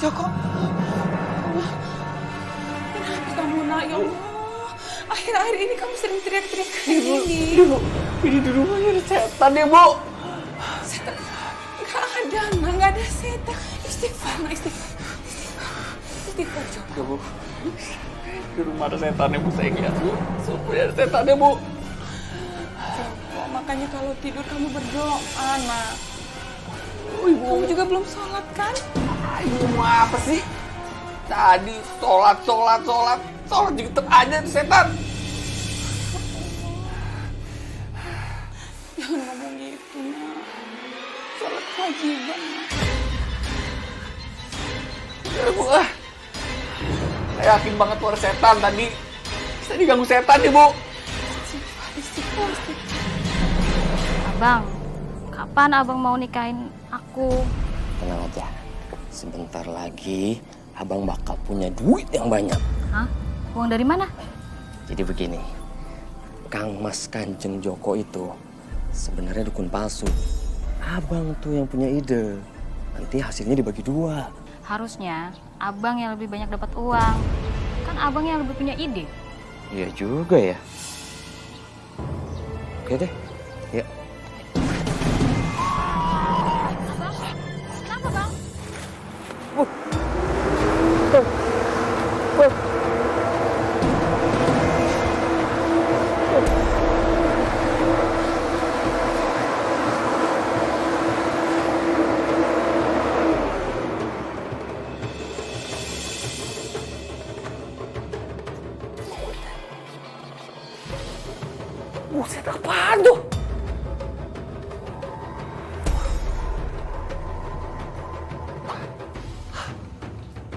Joko. Kenapa kamu nak, ya Allah? Akhir-akhir ini kamu sering teriak-teriak kayak gini. Ini di rumahnya ada setan ya, Bu. Setan? Gak ada, nak. Gak ada setan. Istighfar, nak. Istighfar. Istighfar, Joko. Ya, Bu. Di rumah ada setan ya, Bu. Saya lihat, Bu. Sumpah ada setan ya, Bu. Joko, makanya kalau tidur kamu berdoa, nak. Kamu juga belum sholat, kan? Ibu mau apa sih? Tadi sholat juga tetap aja tuh setan. Jangan ngomong gitu, nak. Sholat kewajiban, nak. Ya, Bu. Saya yakin banget tuh ada setan tadi. Saya diganggu setan ya, Bu. Istighfar. Abang, kapan abang mau nikahin aku? Tenang aja. Sebentar lagi abang bakal punya duit yang banyak. Hah? Uang dari mana? Jadi begini, Kang Mas Kanjeng Joko itu sebenarnya dukun palsu. Abang tuh yang punya ide. Nanti hasilnya dibagi dua. Harusnya abang yang lebih banyak dapat uang. Kan abang yang lebih punya ide. Iya juga ya. Oke deh, ya. Kenapa, Bang? Buset, apaan tuh?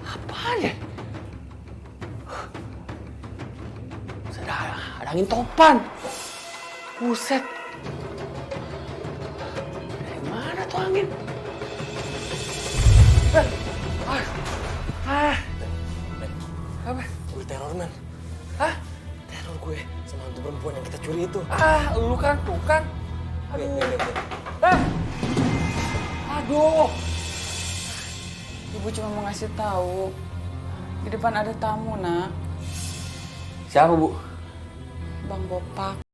Apaan ya? Ada angin topan. Buset. Dari mana tuh angin? Apa? Gue teror, man. Hah? Teror gue sama hantu perempuan yang kita curi itu. Lu kan, tuh kan. Aduh. Aduh. Ibu cuma mau ngasih tahu. Di depan ada tamu, nak. Siapa, Bu? Bang Bopak.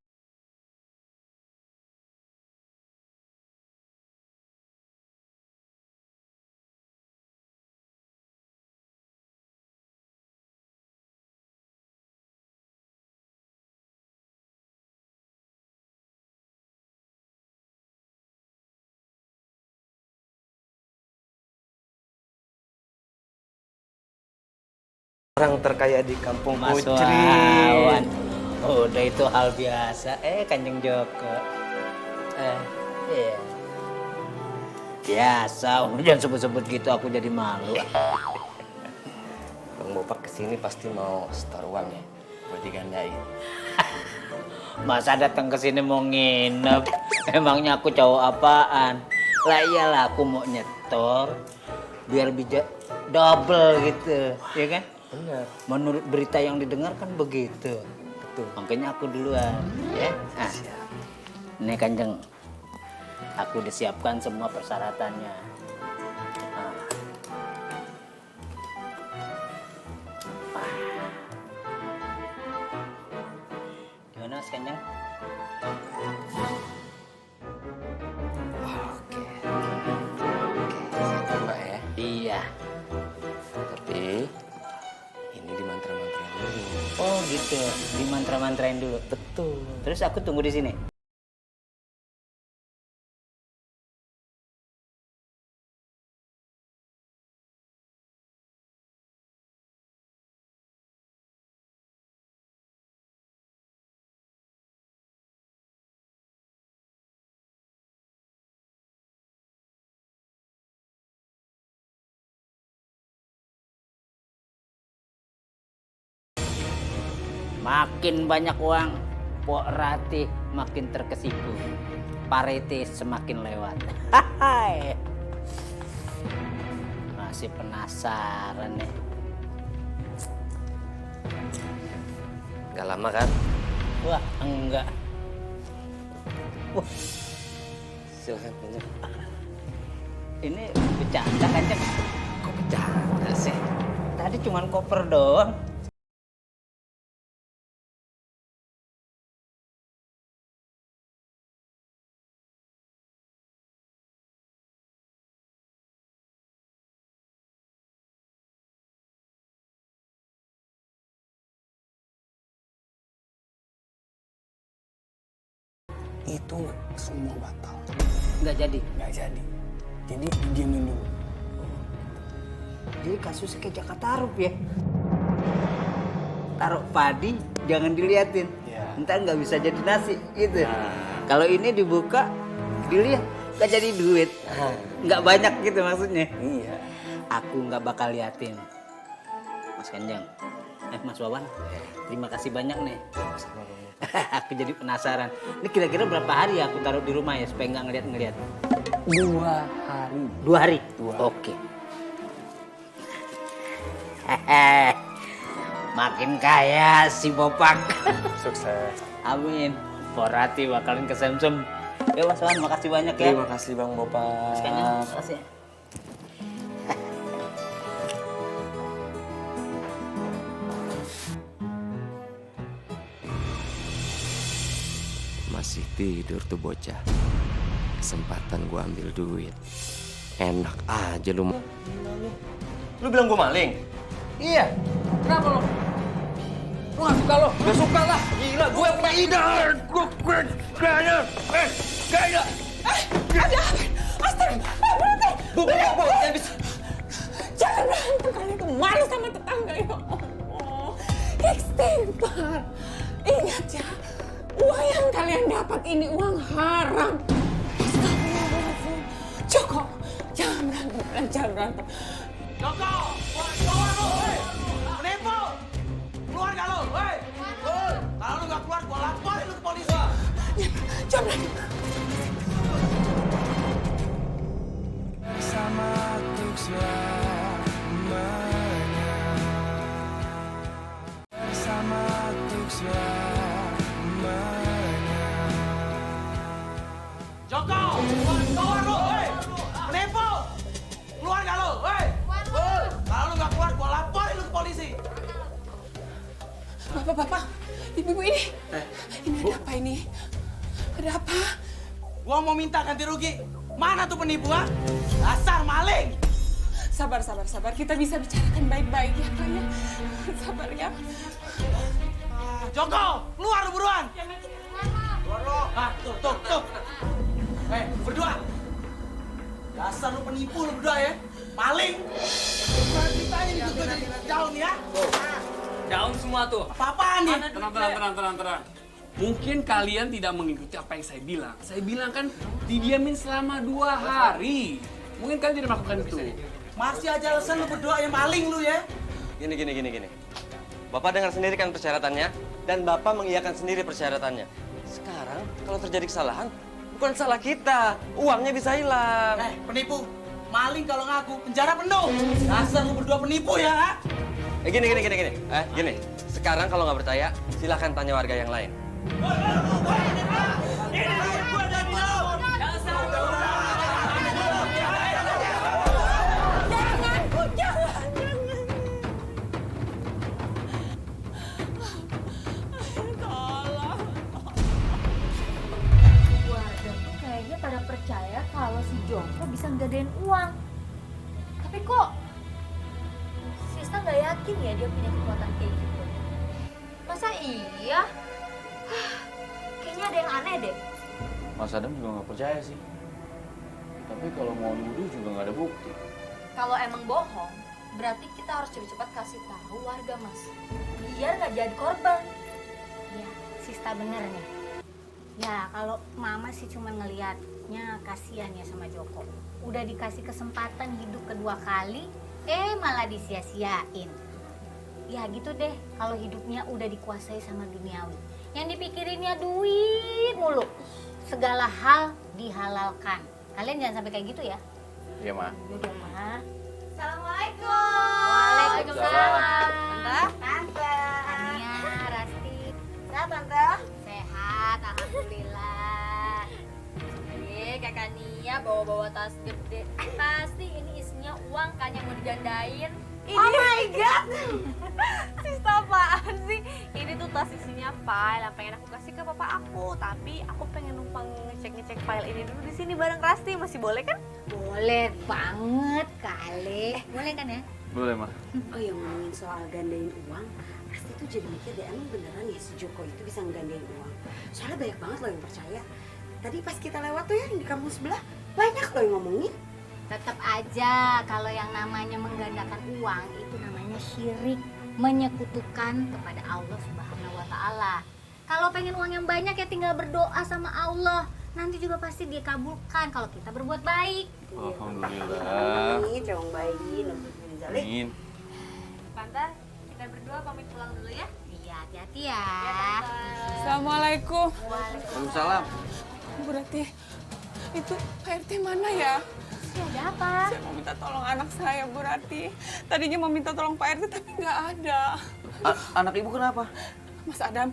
Orang terkaya di kampung Mas Pucri. Wawan. Udah itu hal biasa. Kanjeng Joko. Iya. Biasa, jangan sebut-sebut gitu, aku jadi malu. Bang Bopak kesini pasti mau setor uang ya buat digandain. Masa datang ke sini mau nginep? Emangnya aku cowok apaan? Lah iyalah aku mau nyetor biar bisa double gitu, ya kan? Benar. Menurut berita yang didengar kan begitu. Betul. Makanya aku duluan, ya. Nah, ini Kanjeng, aku udah siapkan semua persyaratannya. Nah. Gimana Mas Kanjeng? Oke, saya coba ya. Iya. Tapi ini dimantra-mantrain dulu. Oh gitu, di mantra-mantrain dulu. Betul. Terus aku tunggu di sini. Makin banyak uang, Pok Ratih makin terkesipu. Parete semakin lewat. Hai. Masih penasaran nih. Gak lama kan? Wah, enggak. Wah. Silahkan Kanjeng. Ini bercanda Kanjeng. Kok bercanda sih? Tadi cuman koper doang. Itu semua batal. Nggak jadi? Nggak jadi. Jadi diamin dulu. Jadi kasusnya kayak Jakarta Tarup ya? Taruh padi, jangan diliatin. Ntar nggak bisa jadi nasi, gitu. Kalau ini dibuka, dilihat, nggak jadi duit. Nggak banyak gitu maksudnya. Iya. Aku nggak bakal liatin. Mas Kanjeng, Mas Wawan, terima kasih banyak nih. Aku jadi penasaran. Ini kira-kira berapa hari ya aku taruh di rumah ya supaya nggak ngeliat-ngeliat? 2 hari. 2 hari? 2 hari. Oke. Makin kaya si Bopak. Sukses. Amin. Pok Ratih bakalin kesemsem. Ya Mas Wawan, makasih banyak ya. Terima kasih Bang Bopak. Terima kasih. Masih tidur tuh bocah. Kesempatan gua ambil duit. Enak aja lu. Lu bilang gua maling? Iya. Kenapa lo? Lu gak suka lo? Gak suka lah. Gila, gue punya ide. Gue gaya. Gaya. Ada apa? Astaga, berhenti. Bu, jangan bisa. Jangan berantem, kalian tuh malu sama tetangga ya Allah. Istighfar. Ingat ya, uang yang kalian dapat ini uang haram. Astagfirullahaladzim. Joko, jangan berantem, jangan berantem. Joko, keluar lu, woi. Menipu. Keluar gak lu, woi. Kalau lu gak keluar, gua laporin lu ke polisi. Jangan berani. Bersama untuk selamanya. Bersama untuk selamanya. Joko, keluar lu, woi. Menipu. Keluar gak lu, woi. Kalau lu gak keluar, gua laporin lu ke polisi. Bapak-bapak, ibu-ibu ini. Ini ada apa ini? Ada apa? Gua mau minta ganti rugi. Mana tuh penipu, ha? Dasar maling. Sabar. Kita bisa bicarakan baik-baik ya, Pak ya. Sabar ya. Joko, keluar lu buruan. Keluar lu. Ah, tuh. Berdua. Dasar lu penipu lu berdua ya. Maling. Gimana ceritanya nih tuh jadi daun ya? Daun semua tuh. Apa-apaan nih? Tenang. Mungkin kalian tidak mengikuti apa yang saya bilang. Saya bilang kan didiamin selama 2 hari. Mungkin kalian tidak melakukan itu. Masih aja alasan lu berdua ya maling lu ya. Gini. Bapak dengar sendiri kan persyaratannya, dan Bapak mengiyakan sendiri persyaratannya. Sekarang kalau terjadi kesalahan, bukan salah kita, uangnya bisa hilang. Penipu, maling kalau ngaku penjara penuh. Dasar lu berdua penipu ya. Gini. Sekarang kalau nggak percaya, silahkan tanya warga yang lain. Warga tuh kayaknya pada percaya kalau si Joko bisa nggadein uang. Tapi kok Sista nggak yakin ya dia punya kekuatan kayak gitu? Masa iya? Kayaknya ada yang aneh deh. Mas Adam juga nggak percaya sih. Tapi kalau mau nuduh juga nggak ada bukti. Kalau emang bohong, berarti kita harus cepat-cepat kasih tahu warga, Mas. Biar nggak jadi korban. Ya, Sista bener nih. Ya, kalau Mama sih cuma ngelihatnya kasihan ya sama Joko. Udah dikasih kesempatan hidup kedua kali, malah disia-siain. Ya gitu deh, kalau hidupnya udah dikuasai sama duniawi. Yang dipikirinnya duit mulu. Segala hal dihalalkan. Kalian jangan sampai kayak gitu ya. Iya, Ma. Yaudah, Ma. Assalamualaikum. Waalaikumsalam. Tante. Tante. Ania, Rasti. Sehat, Tante? Sehat, alhamdulillah. Kakak Nia bawa-bawa tas gede. Pasti ini isinya uang kan yang mau digandain. Oh my god. Sista apaan sih? Ini tuh tas isinya file yang pengen aku kasih ke papa aku. Tapi aku pengen numpang ngecek file ini dulu di sini bareng Rasti. Masih boleh kan? Boleh banget kali. Boleh kan ya? Boleh, Ma. Oh ya, ngomongin soal gandain uang, Rasti tuh jadi mikir deh, emang beneran ya si Joko itu bisa ngegandain uang? Soalnya banyak banget loh yang percaya. Tadi pas kita lewat tuh ya di kampung sebelah, banyak loh yang ngomongin. Tetap aja kalau yang namanya menggandakan uang itu namanya syirik, menyekutukan kepada Allah Subhanahu wa taala. Kalau pengen uang yang banyak ya tinggal berdoa sama Allah. Nanti juga pasti dia kabulkan kalau kita berbuat baik. Alhamdulillah. Amin, cowok bayi, Amin. Tante, kita berdua pamit pulang dulu ya. Iya, hati-hati ya. Assalamualaikum. Waalaikumsalam. Bu Rati, itu Pak RT mana ya? Ada apa? Saya mau minta tolong anak saya, Bu Rati. Tadinya mau minta tolong Pak RT tapi nggak ada. Anak ibu kenapa? Mas Adam,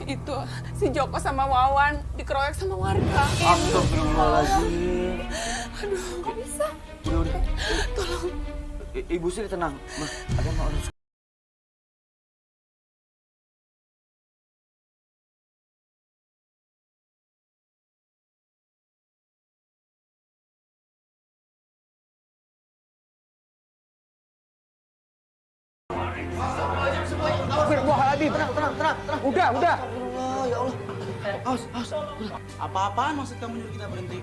itu si Joko sama Wawan dikeroyok sama warga. Astagfirullahaladzim. Aduh, kok bisa? Udah. Tolong. Ibu sih tenang. Ma, ada mau Astagfirullahaladzim. Tenang. Udah. Ya Allah. Haus. Apa-apaan maksud kamu nyuruh kita berhenti?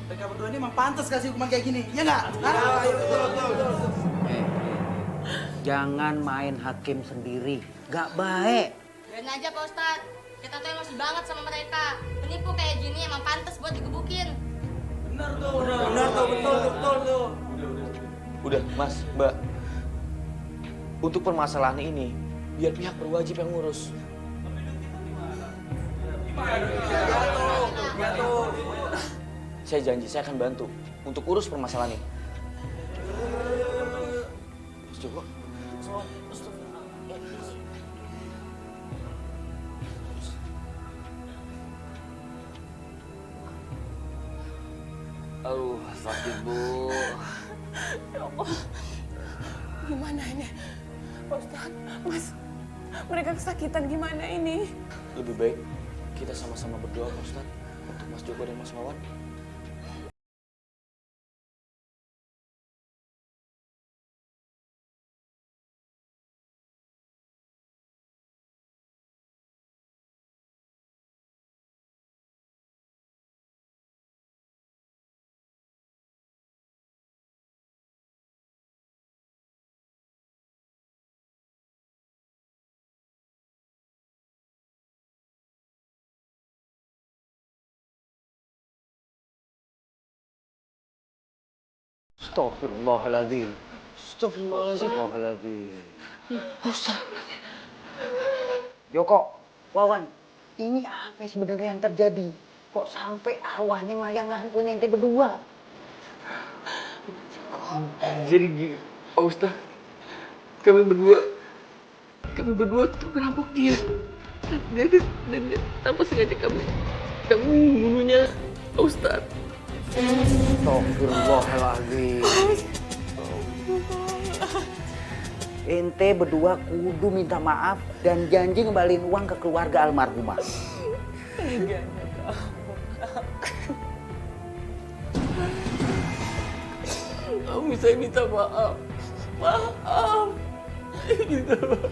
Mereka berdua ini emang pantas kasih hukuman kayak gini, ya nggak? Betul. Jangan main hakim sendiri, gak baik. Biarin aja Pak Ustadz. Kita tuh emosi banget sama mereka. Penipu kayak gini emang pantas buat digebukin. Benar tuh, betul tuh. Udah, Mas, Mbak. Untuk permasalahan ini, biar pihak berwajib yang ngurus. Saya janji, saya akan bantu untuk urus permasalahan ini. Mas Joko. Aduh, sakit, Bu. Ya Allah, gimana ini? Pak Ustadz, Mas, mereka kesakitan gimana ini? Lebih baik kita sama-sama berdoa, Pak Ustadz, untuk Mas Joko dan Mas Wawan. Astagfirullahaladzim. Astagfirullahaladzim. Joko, Wawan, ini apa sebenarnya yang terjadi? Kok sampai arwahnya melayang ngakuin ente berdua? Jadi gini, Pak Ustadz, kami berdua tuh merampok dia. Dan tanpa sengaja kami membunuhnya, Pak Ustadz. Astagfirullahaladzim. Ente berdua kudu minta maaf dan janji ngembaliin uang ke keluarga almarhumah. Kamu bisa minta maaf. Maaf. Minta maaf.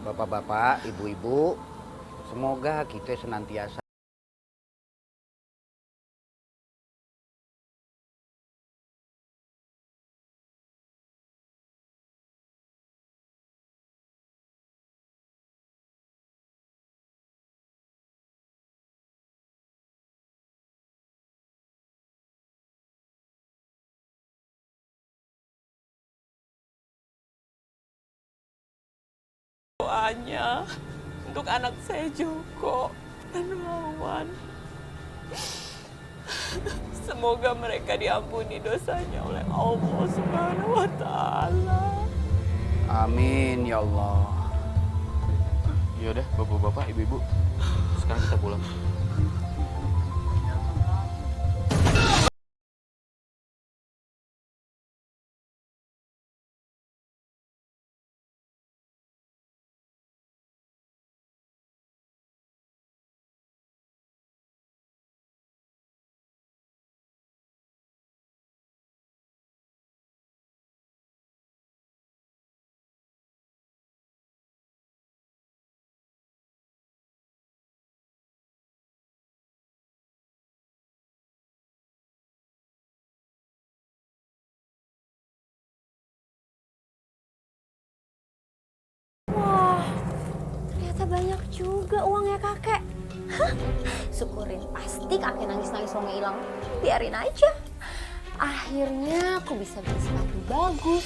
Bapak-bapak, ibu-ibu, semoga kita senantiasa doanya untuk anak saya Joko dan Wawan. Semoga mereka diampuni dosanya oleh Allah Subhanahu wa Ta'ala. amin ya Allah. Yaudah, bapak-bapak, ibu-ibu, sekarang kita pulang. Wah, ternyata banyak juga uangnya kakek. Hah? Syukurin, pasti kakek nangis-nangis uangnya hilang. Biarin aja. Akhirnya aku bisa beli sepatu bagus.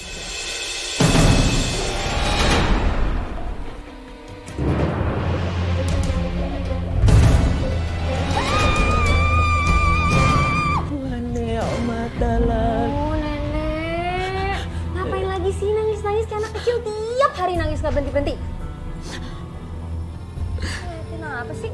Oh, Nenek. Ngapain lagi sih nangis-nangis kayak anak kecil tiap hari nangis gak berhenti-berhenti? Kenapa sih?